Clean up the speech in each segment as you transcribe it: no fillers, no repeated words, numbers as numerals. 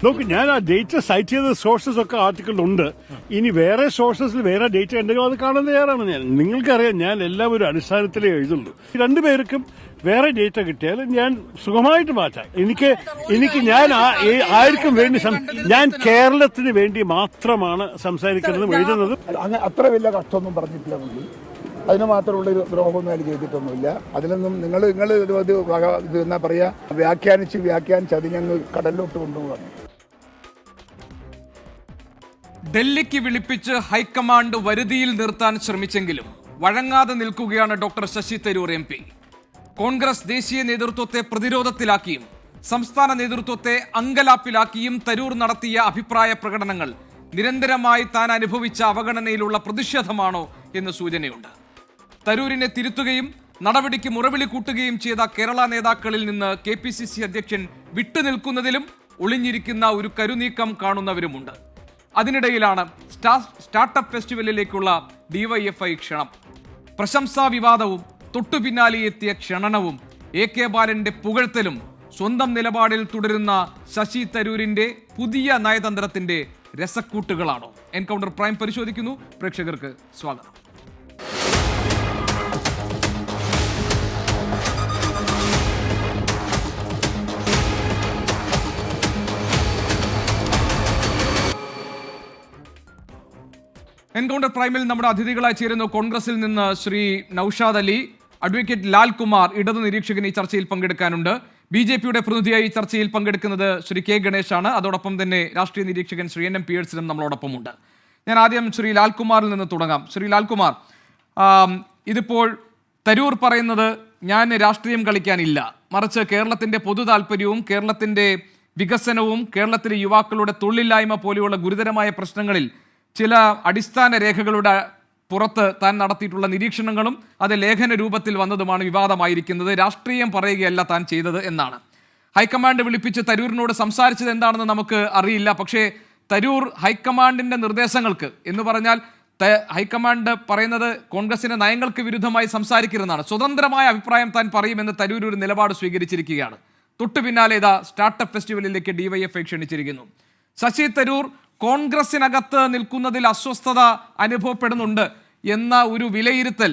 നോക്ക്, ഞാൻ ആ ഡേറ്റ സൈറ്റ് ചെയ്ത സോഴ്സസ് ഒക്കെ ആർട്ടിക്കിളിലുണ്ട്. ഇനി വേറെ സോഴ്സസിൽ വേറെ ഡേറ്റ ഉണ്ടെങ്കിൽ അത് കാണാൻ തയ്യാറാണ് ഞാൻ. നിങ്ങൾക്കറിയാം, ഞാൻ എല്ലാം ഒരു അടിസ്ഥാനത്തിലേ എഴുതുള്ളൂ. രണ്ടുപേർക്കും വേറെ ഡേറ്റ കിട്ടിയാൽ ഞാൻ സുഖമായിട്ട് മാറ്റാം. എനിക്ക് ഞാൻ ആർക്കും വേണ്ടി ഞാൻ കേരളത്തിന് വേണ്ടി മാത്രമാണ് സംസാരിക്കുന്നതും എഴുതുന്നതും. അത്ര വലിയ കഷ്ടമൊന്നും പറഞ്ഞിട്ടില്ല പുള്ളി. അതിന് മാത്രമുള്ളൊരു ദ്രോഹമൊന്നും അതിൽ ചെയ്തിട്ടൊന്നുമില്ല. അതിലൊന്നും നിങ്ങൾ ഇത് എന്നാ പറയുക, വ്യാഖ്യാനിച്ച് അതിനങ്ങ് കടലിലോട്ട് കൊണ്ടുപോകാണ്. ഡൽഹിക്ക് വിളിപ്പിച്ച് ഹൈക്കമാൻഡ് വരുതിയിൽ നിർത്താൻ ശ്രമിച്ചെങ്കിലും വഴങ്ങാതെ നിൽക്കുകയാണ് ഡോക്ടർ ശശി തരൂർ MP. കോൺഗ്രസ് ദേശീയ നേതൃത്വത്തെ പ്രതിരോധത്തിലാക്കിയും സംസ്ഥാന നേതൃത്വത്തെ അങ്കലാപ്പിലാക്കിയും തരൂർ നടത്തിയ അഭിപ്രായ പ്രകടനങ്ങൾ നിരന്തരമായി താൻ അനുഭവിച്ച അവഗണനയിലുള്ള പ്രതിഷേധമാണോ എന്ന് സൂചനയുണ്ട്. തരൂരിനെ തിരുത്തുകയും നടപടിക്ക് മുറവിളി കൂട്ടുകയും ചെയ്ത കേരള നേതാക്കളിൽ നിന്ന് KPCC അധ്യക്ഷൻ വിട്ടുനിൽക്കുന്നതിലും ഒളിഞ്ഞിരിക്കുന്ന ഒരു കരുനീക്കം കാണുന്നവരുമുണ്ട്. അതിനിടയിലാണ് സ്റ്റാർട്ടപ്പ് ഫെസ്റ്റിവലിലേക്കുള്ള DYFI ക്ഷണം. പ്രശംസാ വിവാദവും തൊട്ടുപിന്നാലെ എത്തിയ ക്ഷണനവും AK ബാലന്റെ പുകഴ്ത്തലും സ്വന്തം നിലപാടിൽ തുടരുന്ന ശശി തരൂരിന്റെ പുതിയ നയതന്ത്രത്തിന്റെ രസക്കൂട്ടുകളാണോ? എൻകൗണ്ടർ പ്രൈം പരിശോധിക്കുന്നു. പ്രേക്ഷകർക്ക് സ്വാഗതം. എൻകൗണ്ടർ പ്രൈമിൽ നമ്മുടെ അതിഥികളായി ചേരുന്നു കോൺഗ്രസിൽ നിന്ന് ശ്രീ നൌഷാദ് അലി, അഡ്വക്കേറ്റ് ലാൽകുമാർ, ഇടതു നിരീക്ഷകൻ ഈ ചർച്ചയിൽ പങ്കെടുക്കാനുണ്ട്. BJPയുടെ പ്രതിനിധിയായി ഈ ചർച്ചയിൽ പങ്കെടുക്കുന്നത് ശ്രീ K ഗണേഷാണ്. അതോടൊപ്പം തന്നെ രാഷ്ട്രീയ നിരീക്ഷകൻ ശ്രീ NM പിയേഴ്സനും നമ്മളോടൊപ്പമുണ്ട്. ഞാൻ ആദ്യം ശ്രീ ലാൽകുമാറിൽ നിന്ന് തുടങ്ങാം. ശ്രീ ലാൽകുമാർ, ഇതിപ്പോൾ തരൂർ പറയുന്നത് ഞാൻ രാഷ്ട്രീയം കളിക്കാനില്ല, മറിച്ച് കേരളത്തിന്റെ പൊതു താല്പര്യവും കേരളത്തിന്റെ വികസനവും കേരളത്തിലെ യുവാക്കളുടെ തൊഴിലില്ലായ്മ പോലെയുള്ള ഗുരുതരമായ പ്രശ്നങ്ങളിൽ ചില അടിസ്ഥാന രേഖകളുടെ പുറത്ത് താൻ നടത്തിയിട്ടുള്ള നിരീക്ഷണങ്ങളും അത് ലേഖന രൂപത്തിൽ വന്നതുമാണ് വിവാദമായിരിക്കുന്നത്. രാഷ്ട്രീയം പറയുകയല്ല താൻ ചെയ്തത് എന്നാണ്. ഹൈക്കമാൻഡ് വിളിപ്പിച്ച് തരൂരിനോട് സംസാരിച്ചത് എന്താണെന്ന് നമുക്ക് അറിയില്ല. പക്ഷേ തരൂർ ഹൈക്കമാൻഡിന്റെ നിർദ്ദേശങ്ങൾക്ക് എന്ന് പറഞ്ഞാൽ ഹൈക്കമാൻഡ് പറയുന്നത് കോൺഗ്രസിന്റെ നയങ്ങൾക്ക് വിരുദ്ധമായി സംസാരിക്കരുതെന്നാണ്. സ്വതന്ത്രമായ അഭിപ്രായം താൻ പറയുമെന്ന് തരൂർ ഒരു നിലപാട് സ്വീകരിച്ചിരിക്കുകയാണ്. തൊട്ടു പിന്നാലെ ഇതാ സ്റ്റാർട്ടപ്പ് ഫെസ്റ്റിവലിലേക്ക് DYFI ക്ഷണിച്ചിരിക്കുന്നു. ശശി തരൂർ കോൺഗ്രസിനകത്ത് നിൽക്കുന്നതിൽ അസ്വസ്ഥത അനുഭവപ്പെടുന്നുണ്ട് എന്ന ഒരു വിലയിരുത്തൽ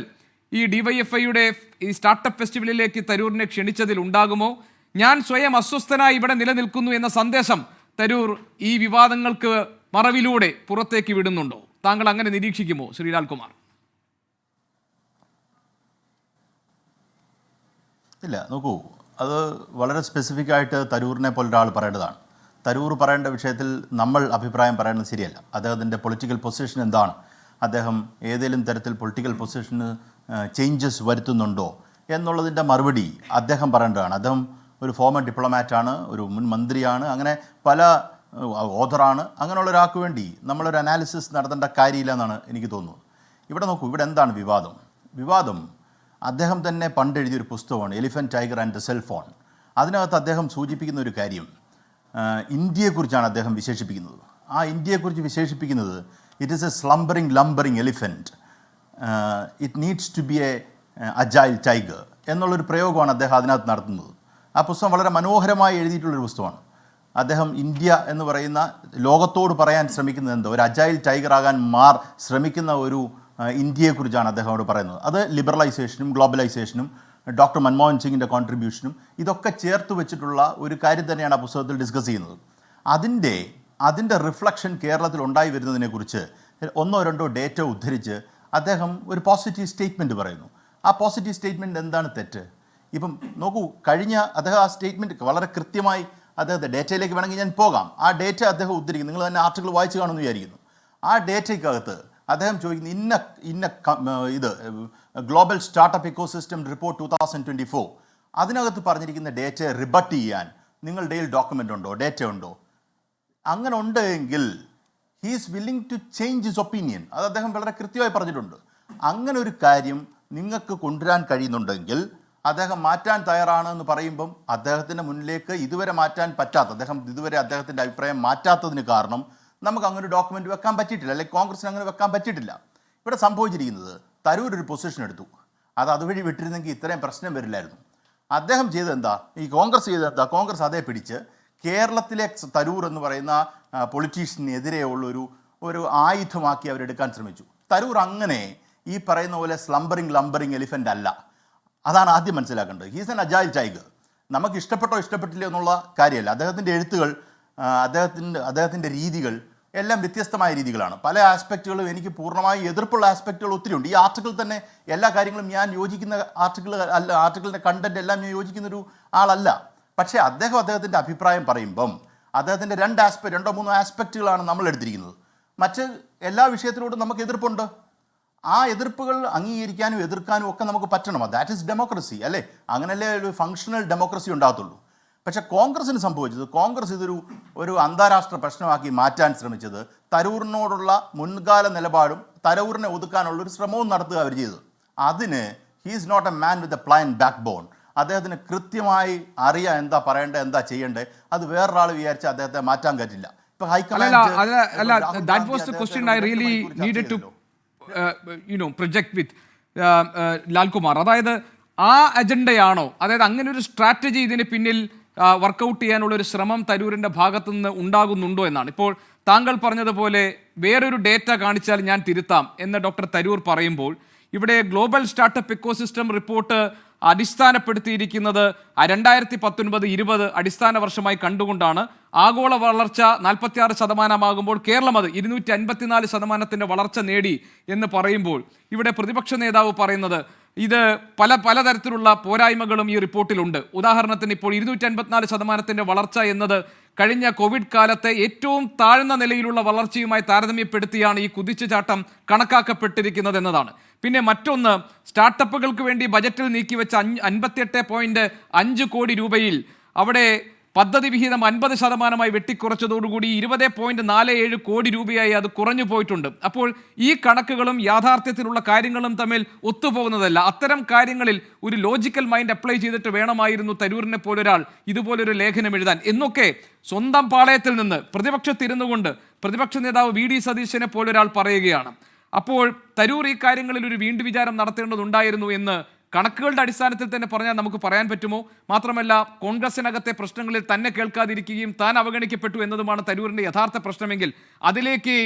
ഈ DYFIയുടെ ഈ സ്റ്റാർട്ടപ്പ് ഫെസ്റ്റിവലിലേക്ക് തരൂരിനെ ക്ഷണിച്ചതിൽ ഉണ്ടാകുമോ? ഞാൻ സ്വയം അസ്വസ്ഥനായി ഇവിടെ നിലനിൽക്കുന്നു എന്ന സന്ദേശം തരൂർ ഈ വിവാദങ്ങൾക്ക് മറവിലൂടെ പുറത്തേക്ക് വിടുന്നുണ്ടോ? താങ്കൾ അങ്ങനെ നിരീക്ഷിക്കുമോ ശ്രീ ലാൽകുമാർ? ഇല്ല, നോക്കൂ, അത് വളരെ സ്പെസിഫിക് ആയിട്ട് തരൂരിനെ പോലൊരാൾ പറയേണ്ടതാണ്. തരൂർ പറയേണ്ട വിഷയത്തിൽ നമ്മൾ അഭിപ്രായം പറയുന്നത് ശരിയല്ല. അദ്ദേഹത്തിൻ്റെ പൊളിറ്റിക്കൽ പൊസിഷൻ എന്താണ്, അദ്ദേഹം ഏതെങ്കിലും തരത്തിൽ പൊളിറ്റിക്കൽ പൊസിഷന് ചേഞ്ചസ് വരുത്തുന്നുണ്ടോ എന്നുള്ളതിൻ്റെ മറുപടി അദ്ദേഹം പറയേണ്ടതാണ്. അദ്ദേഹം ഒരു ഫോമർ ഡിപ്ലോമാറ്റാണ്, ഒരു മുൻ മന്ത്രിയാണ്, അങ്ങനെ പല ഓഥറാണ്. അങ്ങനെയുള്ള ഒരാൾക്ക് വേണ്ടി നമ്മളൊരു അനാലിസിസ് നടത്തേണ്ട കാര്യമില്ല എന്നാണ് എനിക്ക് തോന്നുന്നത്. ഇവിടെ നോക്കൂ, ഇവിടെ എന്താണ് വിവാദം അദ്ദേഹം തന്നെ പണ്ട് എഴുതിയൊരു പുസ്തകമാണ് elephant, tiger and the cell phone. അതിനകത്ത് അദ്ദേഹം സൂചിപ്പിക്കുന്ന ഒരു കാര്യം ഇന്ത്യയെക്കുറിച്ചാണ് അദ്ദേഹം വിശേഷിപ്പിക്കുന്നത്. ആ ഇന്ത്യയെക്കുറിച്ച് വിശേഷിപ്പിക്കുന്നത് it is a slumbering lumbering elephant, it needs to be a agile tiger എന്നുള്ളൊരു പ്രയോഗമാണ് അദ്ദേഹം അതിനകത്ത് നടത്തുന്നത്. ആ പുസ്തകം വളരെ മനോഹരമായി എഴുതിയിട്ടുള്ളൊരു പുസ്തകമാണ്. അദ്ദേഹം ഇന്ത്യ എന്ന് പറയുന്ന ലോകത്തോട് പറയാൻ ശ്രമിക്കുന്നത് എന്തോ ഒരു അജൈൽ ടൈഗറാകാൻ ശ്രമിക്കുന്ന ഒരു ഇന്ത്യയെക്കുറിച്ചാണ് അദ്ദേഹം അവിടെ പറയുന്നത്. അത് ലിബറലൈസേഷനും ഗ്ലോബലൈസേഷനും ഡോക്ടർ മൻമോഹൻ സിംഗിൻ്റെ കോൺട്രിബ്യൂഷനും ഇതൊക്കെ ചേർത്ത് വെച്ചിട്ടുള്ള ഒരു കാര്യം തന്നെയാണ് ആ പുസ്തകത്തിൽ ഡിസ്കസ് ചെയ്യുന്നത്. അതിൻ്റെ റിഫ്ലക്ഷൻ കേരളത്തിൽ ഉണ്ടായി വരുന്നതിനെക്കുറിച്ച് ഒന്നോ രണ്ടോ ഡേറ്റ ഉദ്ധരിച്ച് അദ്ദേഹം ഒരു പോസിറ്റീവ് സ്റ്റേറ്റ്മെൻറ്റ് പറയുന്നു. ആ പോസിറ്റീവ് സ്റ്റേറ്റ്മെൻറ്റ് എന്താണ് തെറ്റ്? ഇപ്പം നോക്കൂ, അദ്ദേഹം ആ സ്റ്റേറ്റ്മെൻറ്റ് വളരെ കൃത്യമായി അദ്ദേഹത്തെ ഡേറ്റയിലേക്ക് വേണമെങ്കിൽ ഞാൻ പോകാം. ആ ഡേറ്റ അദ്ദേഹം ഉദ്ധരിക്കും. നിങ്ങൾ തന്നെ ആർട്ടിക്കിൾ വായിച്ച് കാണുമെന്ന് വിചാരിക്കുന്നു. ആ ഡേറ്റയ്ക്കകത്ത് അദ്ദേഹം ചോദിക്കുന്ന ഇത് ഗ്ലോബൽ സ്റ്റാർട്ടപ്പ് ഇക്കോസിസ്റ്റം റിപ്പോർട്ട് 2024 അതിനകത്ത് പറഞ്ഞിരിക്കുന്ന ഡേറ്റയെ റിബട്ട് ചെയ്യാൻ നിങ്ങളുടെ ഡോക്യുമെൻ്റ് ഉണ്ടോ, ഡേറ്റ ഉണ്ടോ? അങ്ങനെ ഉണ്ടെങ്കിൽ he's willing to change his opinion. അത് അദ്ദേഹം വളരെ കൃത്യമായി പറഞ്ഞിട്ടുണ്ട്. അങ്ങനെ ഒരു കാര്യം നിങ്ങൾക്ക് കൊണ്ടുവരാൻ കഴിയുന്നുണ്ടെങ്കിൽ അദ്ദേഹം മാറ്റാൻ തയ്യാറാണ് എന്ന് പറയുമ്പം അദ്ദേഹത്തിൻ്റെ മുന്നിലേക്ക് ഇതുവരെ മാറ്റാൻ പറ്റാത്ത, അദ്ദേഹത്തിൻ്റെ അഭിപ്രായം മാറ്റാത്തതിന് കാരണം നമുക്ക് അങ്ങനെ ഒരു ഡോക്യുമെൻ്റ് വെക്കാൻ പറ്റിയിട്ടില്ല, അല്ലെങ്കിൽ കോൺഗ്രസിന് അങ്ങനെ വെക്കാൻ പറ്റിയിട്ടില്ല. ഇവിടെ സംഭവിച്ചിരിക്കുന്നത് തരൂർ ഒരു പൊസിഷൻ എടുത്തു. അതുവഴി വിട്ടിരുന്നെങ്കിൽ ഇത്രയും പ്രശ്നം വരില്ലായിരുന്നു. അദ്ദേഹം ചെയ്തത് എന്താ? ഈ കോൺഗ്രസ് ചെയ്തത് എന്താ? കോൺഗ്രസ് അതേ പിടിച്ച് കേരളത്തിലെ തരൂർ എന്ന് പറയുന്ന പൊളിറ്റീഷ്യനെതിരെയുള്ള ഒരു ആയുധമാക്കി അവരെടുക്കാൻ ശ്രമിച്ചു. തരൂർ അങ്ങനെ ഈ പറയുന്ന പോലെ ലംബറിങ് എലിഫൻ്റ് അല്ല. അതാണ് ആദ്യം മനസ്സിലാക്കേണ്ടത്. He's an agile tiger. നമുക്ക് ഇഷ്ടപ്പെട്ടോ ഇഷ്ടപ്പെട്ടില്ല എന്നുള്ള കാര്യമല്ല. അദ്ദേഹത്തിൻ്റെ എഴുത്തുകൾ, അദ്ദേഹത്തിൻ്റെ രീതികൾ എല്ലാം വ്യത്യസ്തമായ രീതികളാണ്. പല ആസ്പെക്റ്റുകളും എനിക്ക് പൂർണ്ണമായി എതിർപ്പുള്ള ആസ്പെക്റ്റുകൾ ഒത്തിരി ഉണ്ട്. ഈ ആർട്ടിക്കിൾ തന്നെ എല്ലാ കാര്യങ്ങളും ഞാൻ യോജിക്കുന്ന ആർട്ടിക്കിളിൻ്റെ കണ്ടന്റ് എല്ലാം ഞാൻ യോജിക്കുന്നൊരു ആളല്ല. പക്ഷേ അദ്ദേഹത്തിൻ്റെ അഭിപ്രായം പറയുമ്പം അദ്ദേഹത്തിൻ്റെ രണ്ടോ മൂന്നോ ആസ്പെക്റ്റുകളാണ് നമ്മൾ എടുത്തിരിക്കുന്നത്. മറ്റ് എല്ലാ വിഷയത്തിലോടും നമുക്ക് എതിർപ്പുണ്ട്. ആ എതിർപ്പുകൾ അംഗീകരിക്കാനും എതിർക്കാനും ഒക്കെ നമുക്ക് പറ്റണം. ദാറ്റ് ഈസ് ഡെമോക്രസി അല്ലേ? അങ്ങനല്ലേ ഒരു ഫങ്ഷണൽ ഡെമോക്രസി ഉണ്ടാകത്തുള്ളൂ. പക്ഷെ കോൺഗ്രസിന് സംഭവിച്ചത്, കോൺഗ്രസ് ഒരു അന്താരാഷ്ട്ര പ്രശ്നമാക്കി മാറ്റാൻ ശ്രമിച്ചത് തരൂരിനോടുള്ള മുൻകാല നിലപാടും തരൂരിനെ ഒതുക്കാനുള്ള ഒരു ശ്രമവും നടത്തുക അവർ ചെയ്തത്. അതിന് he's not a man with a plan backbone. അദ്ദേഹത്തിന് കൃത്യമായി അറിയാം എന്താ പറയേണ്ടത്, എന്താ ചെയ്യേണ്ടത്. അത് വേറൊരാൾ വിചാരിച്ച് അദ്ദേഹത്തെ മാറ്റാൻ പറ്റില്ല. ഇപ്പൊ പ്രൊജക്ട് വിത്ത് ലാൽകുമാർ, അതായത് ആ അജണ്ടയാണോ, അതായത് അങ്ങനെ ഒരു സ്ട്രാറ്റജി ഇതിന് പിന്നിൽ വർക്കൗട്ട് ചെയ്യാനുള്ള ഒരു ശ്രമം തരൂരിൻ്റെ ഭാഗത്തു നിന്ന് ഉണ്ടാകുന്നുണ്ടോ എന്നാണ്. ഇപ്പോൾ താങ്കൾ പറഞ്ഞതുപോലെ വേറൊരു ഡേറ്റ കാണിച്ചാൽ ഞാൻ തിരുത്താം എന്ന് ഡോക്ടർ തരൂർ പറയുമ്പോൾ, ഇവിടെ ഗ്ലോബൽ സ്റ്റാർട്ടപ്പ് ഇക്കോസിസ്റ്റം റിപ്പോർട്ട് അടിസ്ഥാനപ്പെടുത്തിയിരിക്കുന്നത് 2019-20 അടിസ്ഥാന വർഷമായി കണ്ടുകൊണ്ടാണ്. ആഗോള വളർച്ച 46% കേരളം അത് 254% വളർച്ച നേടി എന്ന് പറയുമ്പോൾ, ഇവിടെ പ്രതിപക്ഷ നേതാവ് പറയുന്നത് ഇത് പലതരത്തിലുള്ള പോരായ്മകളും ഈ റിപ്പോർട്ടിലുണ്ട്. ഉദാഹരണത്തിന് ഇപ്പോൾ 254% വളർച്ച എന്നത് കഴിഞ്ഞ കോവിഡ് കാലത്തെ ഏറ്റവും താഴ്ന്ന നിലയിലുള്ള വളർച്ചയുമായി താരതമ്യപ്പെടുത്തിയാണ് ഈ കുതിച്ചുചാട്ടം കണക്കാക്കപ്പെട്ടിരിക്കുന്നത് എന്നതാണ്. പിന്നെ മറ്റൊന്ന്, സ്റ്റാർട്ടപ്പുകൾക്ക് വേണ്ടി ബജറ്റിൽ നീക്കിവെച്ച 58.5 കോടി രൂപയിൽ അവിടെ പദ്ധതി വിഹിതം 50% വെട്ടിക്കുറച്ചതോടുകൂടി 20.47 കോടി രൂപയായി അത് കുറഞ്ഞു പോയിട്ടുണ്ട്. അപ്പോൾ ഈ കണക്കുകളും യാഥാർത്ഥ്യത്തിലുള്ള കാര്യങ്ങളും തമ്മിൽ ഒത്തുപോകുന്നതല്ല. അത്തരം കാര്യങ്ങളിൽ ഒരു ലോജിക്കൽ മൈൻഡ് അപ്ലൈ ചെയ്തിട്ട് വേണമായിരുന്നു തരൂരിനെ പോലൊരാൾ ഇതുപോലൊരു ലേഖനം എഴുതാൻ എന്നൊക്കെ സ്വന്തം പാളയത്തിൽ നിന്ന് പ്രതിപക്ഷത്തിരുന്നു കൊണ്ട് പ്രതിപക്ഷ നേതാവ് VD സതീശനെ പോലൊരാൾ പറയുകയാണ്. അപ്പോൾ തരൂർ ഈ കാര്യങ്ങളിൽ ഒരു വീണ്ടും വിചാരം നടത്തേണ്ടതുണ്ടായിരുന്നു എന്ന് കണക്കുകളുടെ അടിസ്ഥാനത്തിൽ തന്നെ പറഞ്ഞാൽ നമുക്ക് പറയാൻ പറ്റുമോ? മാത്രമല്ല, കോൺഗ്രസിനകത്തെ പ്രശ്നങ്ങളിൽ തന്നെ കേൾക്കാതിരിക്കുകയും താൻ അവഗണിക്കപ്പെട്ടു എന്നതുമാണ് തരൂരിൻ്റെ യഥാർത്ഥ പ്രശ്നമെങ്കിൽ അതിലേക്ക്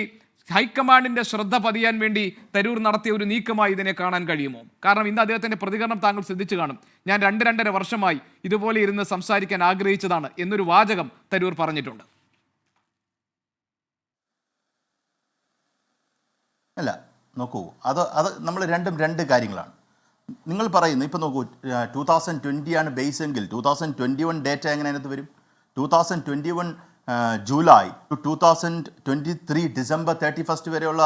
ഹൈക്കമാൻഡിൻ്റെ ശ്രദ്ധ പതിയാൻ വേണ്ടി തരൂർ നടത്തിയ ഒരു നീക്കമായി ഇതിനെ കാണാൻ കഴിയുമോ? കാരണം ഇന്ന് അദ്ദേഹത്തിൻ്റെ പ്രതികരണം താങ്കൾ ശ്രദ്ധിച്ചു കാണും. ഞാൻ 2-2.5 വർഷമായി ഇതുപോലെ ഇരുന്ന് സംസാരിക്കാൻ ആഗ്രഹിച്ചതാണ് എന്നൊരു വാചകം തരൂർ പറഞ്ഞിട്ടുണ്ട്. അല്ല, നോക്കൂ, അത് നമ്മൾ രണ്ട് കാര്യങ്ങളാണ്. നിങ്ങൾ പറയുന്നു, ഇപ്പോൾ നോക്കൂ, 2020 ആണ് ബേസ് എങ്കിൽ 2021 ഡേറ്റ എങ്ങനെ അതിനകത്ത് വരും? 2021 ജൂലൈ ടു 2023 ഡിസംബർ 31 വരെയുള്ള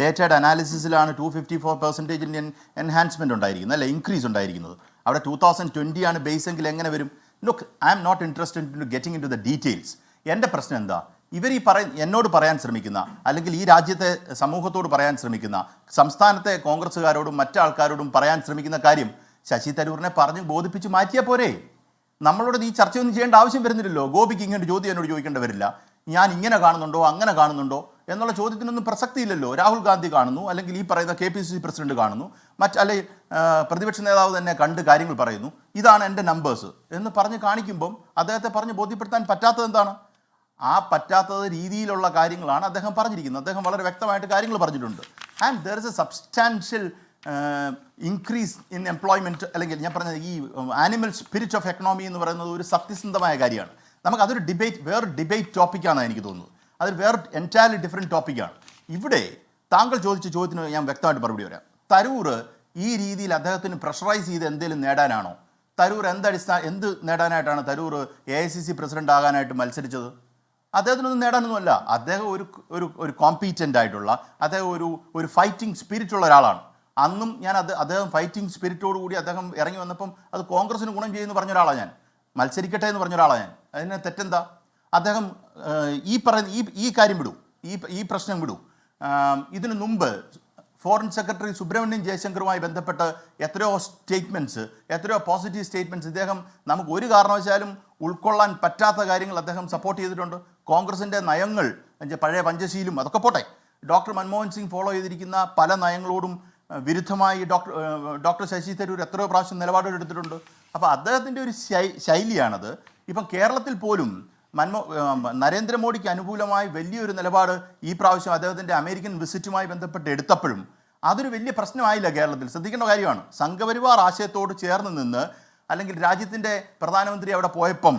ഡേറ്റയുടെ അനാലിസിസിലാണ് 254% എൻഹാൻസ്മെൻറ്റ് ഉണ്ടായിരിക്കുന്നത്, അല്ലെ, ഇൻക്രീസ് ഉണ്ടായിരിക്കുന്നത്. അവിടെ 2020 ആണ് ബേസ് എങ്കിൽ എങ്ങനെ വരും? Look, I am not interested in getting into the details. എൻ്റെ പ്രശ്നം എന്താ, ഇവർ എന്നോട് പറയാൻ ശ്രമിക്കുന്ന, അല്ലെങ്കിൽ ഈ രാജ്യത്തെ സമൂഹത്തോട് പറയാൻ ശ്രമിക്കുന്ന, സംസ്ഥാനത്തെ കോൺഗ്രസ്സുകാരോടും മറ്റാൾക്കാരോടും പറയാൻ ശ്രമിക്കുന്ന കാര്യം ശശി തരൂരിനെ പറഞ്ഞ് ബോധിപ്പിച്ച് മാറ്റിയാൽ പോരെ? നമ്മളോട് ഈ ചർച്ചയൊന്നും ചെയ്യേണ്ട ആവശ്യം വരുന്നില്ലല്ലോ. ഗോപിക്ക് ഇങ്ങനെ ചോദ്യം എന്നോട് ചോദിക്കേണ്ടി വരില്ല. ഞാൻ ഇങ്ങനെ കാണുന്നുണ്ടോ അങ്ങനെ കാണുന്നുണ്ടോ എന്നുള്ള ചോദ്യത്തിനൊന്നും പ്രസക്തിയില്ലല്ലോ. രാഹുൽ ഗാന്ധി കാണുന്നു, അല്ലെങ്കിൽ ഈ പറയുന്ന KPCC പ്രസിഡന്റ് കാണുന്നു, അല്ലെങ്കിൽ പ്രതിപക്ഷ നേതാവ് തന്നെ കണ്ട് കാര്യങ്ങൾ പറയുന്നു, ഇതാണ് എൻ്റെ നമ്പേഴ്സ് എന്ന് പറഞ്ഞ് കാണിക്കുമ്പം അദ്ദേഹത്തെ പറഞ്ഞ് ബോധ്യപ്പെടുത്താൻ പറ്റാത്തത് എന്താണ്? ആ പറ്റാത്തത് രീതിയിലുള്ള കാര്യങ്ങളാണ് അദ്ദേഹം പറഞ്ഞിരിക്കുന്നത്. അദ്ദേഹം വളരെ വ്യക്തമായിട്ട് കാര്യങ്ങൾ പറഞ്ഞിട്ടുണ്ട്. And there is A substantial increase in employment, അല്ലെങ്കിൽ ഞാൻ പറഞ്ഞത് ഈ ആനിമൽ സ്പിരിറ്റ് ഓഫ് എക്കണോമി എന്ന് പറയുന്നത് ഒരു സത്യസന്ധമായ കാര്യമാണ്. നമുക്കതൊരു വേറൊരു ഡിബേറ്റ് ടോപ്പിക്കാണെന്ന് എനിക്ക് തോന്നുന്നത്. അതൊരു വേറെ എൻറ്റയർലി ഡിഫറെൻറ്റ് ടോപ്പിക്കാണ്. ഇവിടെ താങ്കൾ ചോദിച്ച ചോദ്യത്തിന് ഞാൻ വ്യക്തമായിട്ട് മറുപടി വരാം. തരൂർ ഈ രീതിയിൽ അദ്ദേഹത്തിന് പ്രഷറൈസ് ചെയ്ത് എന്തെങ്കിലും നേടാനാണോ? തരൂർ എന്ത് നേടാനായിട്ടാണ് തരൂർ AICC പ്രസിഡന്റ് ആകാനായിട്ട് മത്സരിച്ചത്? അദ്ദേഹത്തിനൊന്നും നേടാനൊന്നുമല്ല. അദ്ദേഹം ഒരു കോമ്പീറ്റൻ്റ് ആയിട്ടുള്ള, അദ്ദേഹം ഒരു ഫൈറ്റിംഗ് സ്പിരിറ്റുള്ള ഒരാളാണ്. അന്നും ഞാൻ അദ്ദേഹം ഫൈറ്റിംഗ് സ്പിരിറ്റോടുകൂടി അദ്ദേഹം ഇറങ്ങി വന്നപ്പം അത് കോൺഗ്രസിന് ഗുണം ചെയ്യുമെന്ന് പറഞ്ഞ ഒരാളാണ് ഞാൻ. മത്സരിക്കട്ടെ എന്ന് പറഞ്ഞ ഒരാളാണ് ഞാൻ. അതിന് തെറ്റെന്താ? അദ്ദേഹം ഈ കാര്യം വിടൂ, ഈ പ്രശ്നം വിടൂ. ഇതിനു മുമ്പ് ഫോറിൻ സെക്രട്ടറി സുബ്രഹ്മണ്യം ജയശങ്കറുമായി ബന്ധപ്പെട്ട് എത്രയോ സ്റ്റേറ്റ്മെൻറ്റ്സ്, എത്രയോ പോസിറ്റീവ് സ്റ്റേറ്റ്മെൻറ്റ്സ് ഇദ്ദേഹം നമുക്ക് ഒരു കാരണവശാലും ഉൾക്കൊള്ളാൻ പറ്റാത്ത കാര്യങ്ങൾ അദ്ദേഹം സപ്പോർട്ട് ചെയ്തിട്ടുണ്ട്. കോൺഗ്രസിൻ്റെ നയങ്ങൾ, പഴയ പഞ്ചശീലും അതൊക്കെ പോട്ടെ, ഡോക്ടർ മൻമോഹൻ സിംഗ് ഫോളോ ചെയ്തിരിക്കുന്ന പല നയങ്ങളോടും വിരുദ്ധമായി ഡോക്ടർ ശശി തരൂർ എത്രയോ പ്രാവശ്യം നിലപാടുകൾ എടുത്തിട്ടുണ്ട്. അപ്പോൾ അദ്ദേഹത്തിൻ്റെ ഒരു ശൈലിയാണത്. ഇപ്പം കേരളത്തിൽ പോലും നരേന്ദ്രമോദിക്ക് അനുകൂലമായി വലിയൊരു നിലപാട് ഈ പ്രാവശ്യം അദ്ദേഹത്തിൻ്റെ അമേരിക്കൻ വിസിറ്റുമായി ബന്ധപ്പെട്ട് എടുത്തപ്പോഴും അതൊരു വലിയ പ്രശ്നമായില്ല കേരളത്തിൽ. ശ്രദ്ധിക്കേണ്ട കാര്യമാണ്. സംഘപരിവാർ ആശയത്തോട് ചേർന്ന് നിന്ന് അല്ലെങ്കിൽ രാജ്യത്തിൻ്റെ പ്രധാനമന്ത്രി അവിടെ പോയപ്പം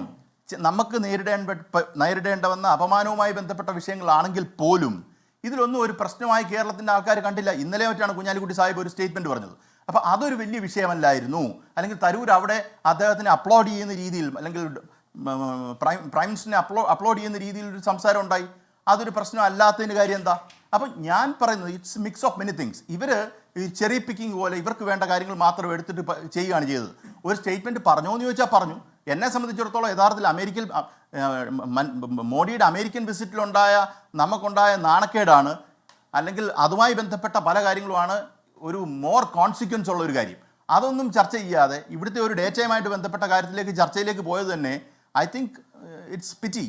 നമുക്ക് നേരിടേണ്ട വന്ന അപമാനവുമായി ബന്ധപ്പെട്ട വിഷയങ്ങളാണെങ്കിൽ പോലും ഇതിലൊന്നും ഒരു പ്രശ്നമായി കേരളത്തിൻ്റെ ആൾക്കാർ കണ്ടില്ല. ഇന്നലെ മറ്റാണ് കുഞ്ഞാലിക്കുട്ടി സാഹിബ് ഒരു സ്റ്റേറ്റ്മെൻറ്റ് പറഞ്ഞത്. അപ്പോൾ അതൊരു വലിയ വിഷയമല്ലായിരുന്നു. അല്ലെങ്കിൽ തരൂർ അവിടെ അദ്ദേഹത്തിന് അപ്ലോഡ് ചെയ്യുന്ന രീതിയിൽ അല്ലെങ്കിൽ പ്രൈം മിനിസ്റ്ററിനെ അപ്ലോഡ് ചെയ്യുന്ന രീതിയിൽ ഒരു സംസാരം ഉണ്ടായി. അതൊരു പ്രശ്നം അല്ലാത്തതിന് കാര്യം എന്താ? അപ്പം ഞാൻ പറയുന്നത് it's mix of many things. ഇവർ ഈ ചെറിയ പിക്കിംഗ് പോലെ ഇവർക്ക് വേണ്ട കാര്യങ്ങൾ മാത്രം എടുത്തിട്ട് ചെയ്യുകയാണ് ചെയ്തത്. ഒരു സ്റ്റേറ്റ്മെൻറ്റ് പറഞ്ഞോ എന്ന് ചോദിച്ചാൽ പറഞ്ഞു. എന്നെ സംബന്ധിച്ചിടത്തോളം യഥാർത്ഥത്തിൽ മോഡിയുടെ അമേരിക്കൻ വിസിറ്റിലുണ്ടായ നമുക്കുണ്ടായ നാണക്കേടാണ്, അല്ലെങ്കിൽ അതുമായി ബന്ധപ്പെട്ട പല കാര്യങ്ങളുമാണ് ഒരു മോർ കോൺസിക്വൻസ് ഉള്ള ഒരു കാര്യം. അതൊന്നും ചർച്ച ചെയ്യാതെ ഇവിടുത്തെ ഒരു ഡേറ്റയുമായിട്ട് ബന്ധപ്പെട്ട കാര്യത്തിലേക്ക് ചർച്ചയിലേക്ക് പോയത് തന്നെ ഐ തിങ്ക് ഇറ്റ്സ് പിറ്റി.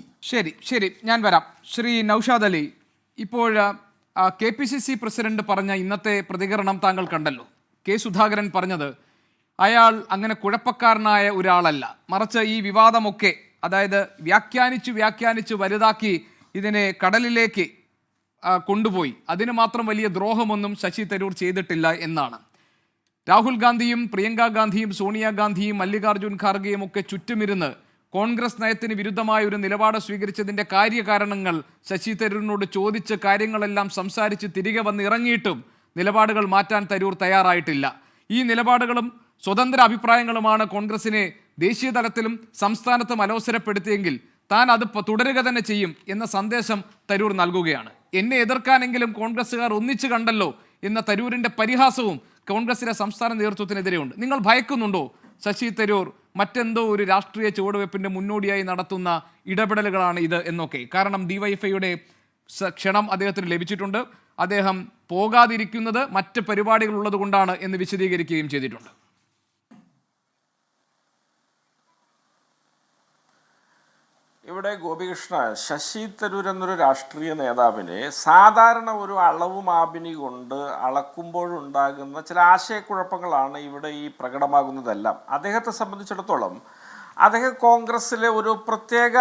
ശരി, ഞാൻ വരാം. ശ്രീ നൗഷാദ് അലി, ഇപ്പോൾ KPCC പ്രസിഡന്റ് പറഞ്ഞ ഇന്നത്തെ പ്രതികരണം താങ്കൾ കണ്ടല്ലോ. കെ സുധാകരൻ പറഞ്ഞത് അയാൾ അങ്ങനെ കുഴപ്പക്കാരനായ ഒരാളല്ല, മറിച്ച് ഈ വിവാദമൊക്കെ അതായത് വ്യാഖ്യാനിച്ച് വലുതാക്കി ഇതിനെ കടലിലേക്ക് കൊണ്ടുപോയി, അതിന് മാത്രം വലിയ ദ്രോഹമൊന്നും ശശി തരൂർ ചെയ്തിട്ടില്ല എന്നാണ്. രാഹുൽ ഗാന്ധിയും പ്രിയങ്ക ഗാന്ധിയും സോണിയാഗാന്ധിയും മല്ലികാർജുൻ ഖാർഗെയും ഒക്കെ ചുറ്റുമിരുന്ന് കോൺഗ്രസ് നയത്തിന് വിരുദ്ധമായ ഒരു നിലപാട് സ്വീകരിച്ചതിൻ്റെ കാര്യകാരണങ്ങൾ ശശി തരൂരിനോട് ചോദിച്ച് കാര്യങ്ങളെല്ലാം സംസാരിച്ച് തിരികെ വന്ന് ഇറങ്ങിയിട്ടും നിലപാടുകൾ മാറ്റാൻ തരൂർ തയ്യാറായിട്ടില്ല. ഈ നിലപാടുകളും സ്വതന്ത്ര അഭിപ്രായങ്ങളുമാണ് കോൺഗ്രസിനെ ദേശീയ തലത്തിലും സംസ്ഥാനത്തും അലോസരപ്പെടുത്തിയെങ്കിൽ താൻ അത് തുടരുക തന്നെ ചെയ്യും എന്ന സന്ദേശം തരൂർ നൽകുകയാണ്. എന്നെ എതിർക്കാനെങ്കിലും കോൺഗ്രസ്സുകാർ ഒന്നിച്ചു കണ്ടല്ലോ എന്ന തരൂരിൻ്റെ പരിഹാസവും കോൺഗ്രസിലെ സംസ്ഥാന നേതൃത്വത്തിനെതിരെയുണ്ട്. നിങ്ങൾ ഭയക്കുന്നുണ്ടോ ശശി തരൂർ മറ്റെന്തോ ഒരു രാഷ്ട്രീയ ചുവടുവയ്പ്പിൻ്റെ മുന്നോടിയായി നടത്തുന്ന ഇടപെടലുകളാണ് ഇത് എന്നൊക്കെ? കാരണം DYFIയുടെ ക്ഷണം അദ്ദേഹത്തിന് ലഭിച്ചിട്ടുണ്ട്. അദ്ദേഹം പോകാതിരിക്കുന്നത് മറ്റ് പരിപാടികൾ ഉള്ളത് കൊണ്ടാണ് എന്ന് വിശദീകരിക്കുകയും ചെയ്തിട്ടുണ്ട്. ഇവിടെ ഗോപികൃഷ്ണ, ശശി തരൂർ എന്നൊരു രാഷ്ട്രീയ നേതാവിനെ സാധാരണ ഒരു അളവ് മാപിനി കൊണ്ട് അളക്കുമ്പോഴുണ്ടാകുന്ന ചില ആശയക്കുഴപ്പങ്ങളാണ് ഇവിടെ ഈ പ്രകടമാകുന്നതെല്ലാം. അദ്ദേഹത്തെ സംബന്ധിച്ചിടത്തോളം അദ്ദേഹം കോൺഗ്രസ്സിലെ ഒരു പ്രത്യേക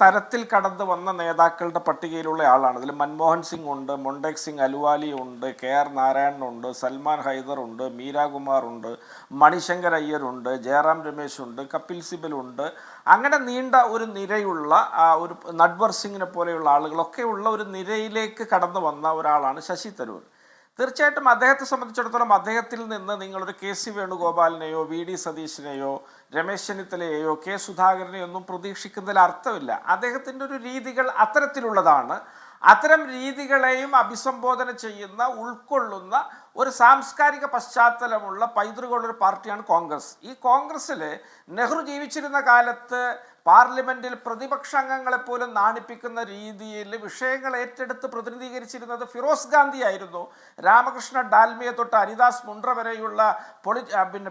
തരത്തിൽ കടന്നു വന്ന നേതാക്കളുടെ പട്ടികയിലുള്ള ആളാണ്. ഇതിൽ മൻമോഹൻ സിംഗ് ഉണ്ട്, മൊണ്ടേക് സിംഗ് അലുവാലി ഉണ്ട്, KR നാരായണനുണ്ട്, സൽമാൻ ഹൈദർ ഉണ്ട്, മീരാകുമാർ ഉണ്ട്, മണിശങ്കർ അയ്യരുണ്ട്, ജയറാം രമേശ് ഉണ്ട്, കപിൽ സിബൽ ഉണ്ട്. അങ്ങനെ നീണ്ട ഒരു നിരയുള്ള ഒരു നട്വർ സിംഗിനെ പോലെയുള്ള ആളുകളൊക്കെ ഉള്ള ഒരു നിരയിലേക്ക് കടന്നു വന്ന ഒരാളാണ് ശശി തരൂർ. തീർച്ചയായിട്ടും അദ്ദേഹത്തെ സംബന്ധിച്ചിടത്തോളം അദ്ദേഹത്തിൽ നിന്ന് നിങ്ങളൊരു KC വേണുഗോപാലിനെയോ VD സതീശിനെയോ രമേശ് ചെന്നിത്തലയെയോ K സുധാകരനെയോ ഒന്നും പ്രതീക്ഷിക്കുന്നതിൽ അർത്ഥമില്ല. അദ്ദേഹത്തിൻ്റെ ഒരു രീതികൾ അത്തരത്തിലുള്ളതാണ്. അത്തരം രീതികളെയും അഭിസംബോധന ചെയ്യുന്ന ഉൾക്കൊള്ളുന്ന ഒരു സാംസ്കാരിക പശ്ചാത്തലമുള്ള പൈതൃകമുള്ളൊരു പാർട്ടിയാണ് കോൺഗ്രസ്. ഈ കോൺഗ്രസ്സിൽ നെഹ്റു ജീവിച്ചിരുന്ന കാലത്ത് പാർലമെൻറ്റിൽ പ്രതിപക്ഷ അംഗങ്ങളെപ്പോലും നാണിപ്പിക്കുന്ന രീതിയിൽ വിഷയങ്ങൾ ഏറ്റെടുത്ത് പ്രതിനിധീകരിച്ചിരുന്നത് ഫിറോസ് ഗാന്ധി ആയിരുന്നു. രാമകൃഷ്ണ ഡാൽമിയെ തൊട്ട് ഹരിദാസ് മുണ്ട്ര വരെയുള്ള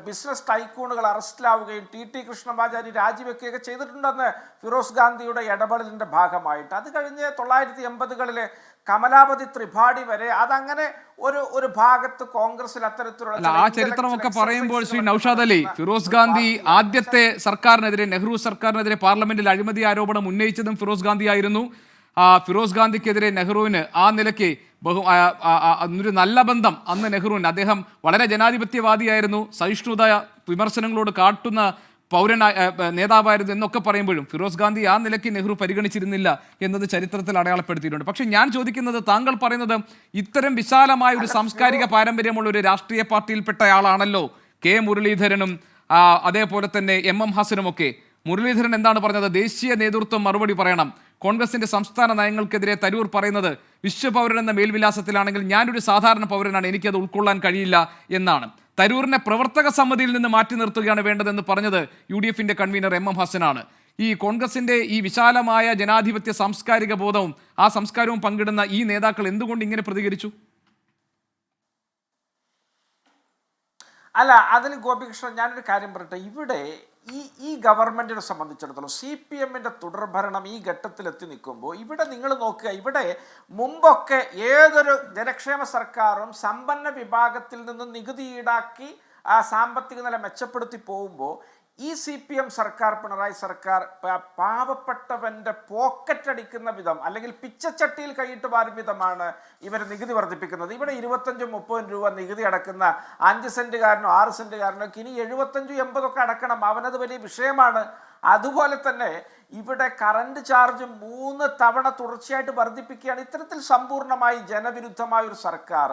ബിസിനസ് ടൈക്കൂണുകൾ അറസ്റ്റിലാവുകയും TT കൃഷ്ണമാചാരി രാജിവെക്കുകയൊക്കെ ചെയ്തിട്ടുണ്ടെന്ന് ഫിറോസ് ഗാന്ധിയുടെ ഇടപെടലിൻ്റെ ഭാഗമായിട്ട്. അത് കഴിഞ്ഞ് 1980-കളിലെ കമലാപതി ത്രിപാഠി വരെ അതങ്ങനെ ഒരു ഭാഗത്ത് കോൺഗ്രസിൽ അത്തരത്തിലുള്ള ആ ചരിത്രമൊക്കെ പറയുമ്പോൾ ശ്രീ നൗഷാദ് അലി, ഫിറോസ് ഗാന്ധി ആദ്യത്തെ സർക്കാരിനെതിരെ, നെഹ്റു സർക്കാരിനെതിരെ പാർലമെന്റിൽ അഴിമതി ആരോപണം ഉന്നയിച്ചതും ഫിറോസ് ഗാന്ധി ആയിരുന്നു. ഫിറോസ് ഗാന്ധിക്കെതിരെ നെഹ്റുവിന് ആ നിലയ്ക്ക് ഒരു നല്ല ബന്ധം അന്ന് നെഹ്റുവിന്, അദ്ദേഹം വളരെ ജനാധിപത്യവാദിയായിരുന്നു, സഹിഷ്ണുത വിമർശനങ്ങളോട് കാട്ടുന്ന നേതാവായിരുന്നു എന്നൊക്കെ പറയുമ്പോഴും ഫിറോസ് ഗാന്ധി ആ നിലയ്ക്ക് നെഹ്റു പരിഗണിച്ചിരുന്നില്ല എന്നത് ചരിത്രത്തിൽ അടയാളപ്പെടുത്തിയിട്ടുണ്ട്. പക്ഷെ ഞാൻ ചോദിക്കുന്നത്, താങ്കൾ പറയുന്നത് ഇത്തരം വിശാലമായ ഒരു സാംസ്കാരിക പാരമ്പര്യമുള്ള ഒരു രാഷ്ട്രീയ പാർട്ടിയിൽപ്പെട്ട ആളാണല്ലോ K മുരളീധരനും അതേപോലെ തന്നെ MM ഹസനും ഒക്കെ. മുരളീധരൻ എന്താണ് പറഞ്ഞത്? ദേശീയ നേതൃത്വം മറുപടി പറയണം. കോൺഗ്രസിന്റെ സംസ്ഥാന നയങ്ങൾക്കെതിരെ തരൂർ പറയുന്നത് വിശ്വപൗരൻ എന്ന മേൽവിലാസത്തിലാണെങ്കിൽ ഞാനൊരു സാധാരണ പൗരനാണ്, എനിക്കത് ഉൾക്കൊള്ളാൻ കഴിയില്ല എന്നാണ്. തരൂരിനെ പ്രവർത്തക സമിതിയിൽ നിന്ന് മാറ്റി നിർത്തുകയാണ് വേണ്ടതെന്ന് പറഞ്ഞത് UDFന്റെ കൺവീനർ MM ഹസനാണ്. ഈ കോൺഗ്രസിന്റെ ഈ വിശാലമായ ജനാധിപത്യ സാംസ്കാരിക ബോധവും ആ സംസ്കാരവും പങ്കിടുന്ന ഈ നേതാക്കൾ എന്തുകൊണ്ട് ഇങ്ങനെ പ്രതികരിച്ചു? അല്ല, അതിന് ഗോപികൃഷ്ണൻ ഞാനൊരു കാര്യം പറയട്ടെ. ഇവിടെ ഈ ഗവൺമെൻറ്റിനെ സംബന്ധിച്ചിടത്തോളം CPMന്റെ തുടർഭരണം ഈ ഘട്ടത്തിലെത്തി നിൽക്കുമ്പോൾ ഇവിടെ നിങ്ങൾ നോക്കുക, ഇവിടെ മുമ്പൊക്കെ ഏതൊരു ജനക്ഷേമ സർക്കാരും സമ്പന്ന വിഭാഗത്തിൽ നിന്ന് നികുതി ഈടാക്കി സാമ്പത്തിക നില മെച്ചപ്പെടുത്തി പോകുമ്പോൾ ഈ CPM സർക്കാർ, പിണറായി സർക്കാർ പാവപ്പെട്ടവൻ്റെ പോക്കറ്റ് അടിക്കുന്ന വിധം അല്ലെങ്കിൽ പിച്ചച്ചട്ടിയിൽ കൈയിട്ട് വാരും വിധമാണ് ഇവർ നികുതി വർദ്ധിപ്പിക്കുന്നത്. ഇവിടെ 25-30 രൂപ നികുതി അടക്കുന്ന 5 സെൻറ്റുകാരനോ 6 സെൻറ്റുകാരനോ ഇനി 75-80 ഒക്കെ അടക്കണം. അവനത് വലിയ വിഷയമാണ്. അതുപോലെ തന്നെ ഇവിടെ കറണ്ട് ചാർജ് 3 തവണ തുടർച്ചയായിട്ട് വർദ്ധിപ്പിക്കുകയാണ്. ഇത്തരത്തിൽ സമ്പൂർണ്ണമായി ജനവിരുദ്ധമായ ഒരു സർക്കാർ,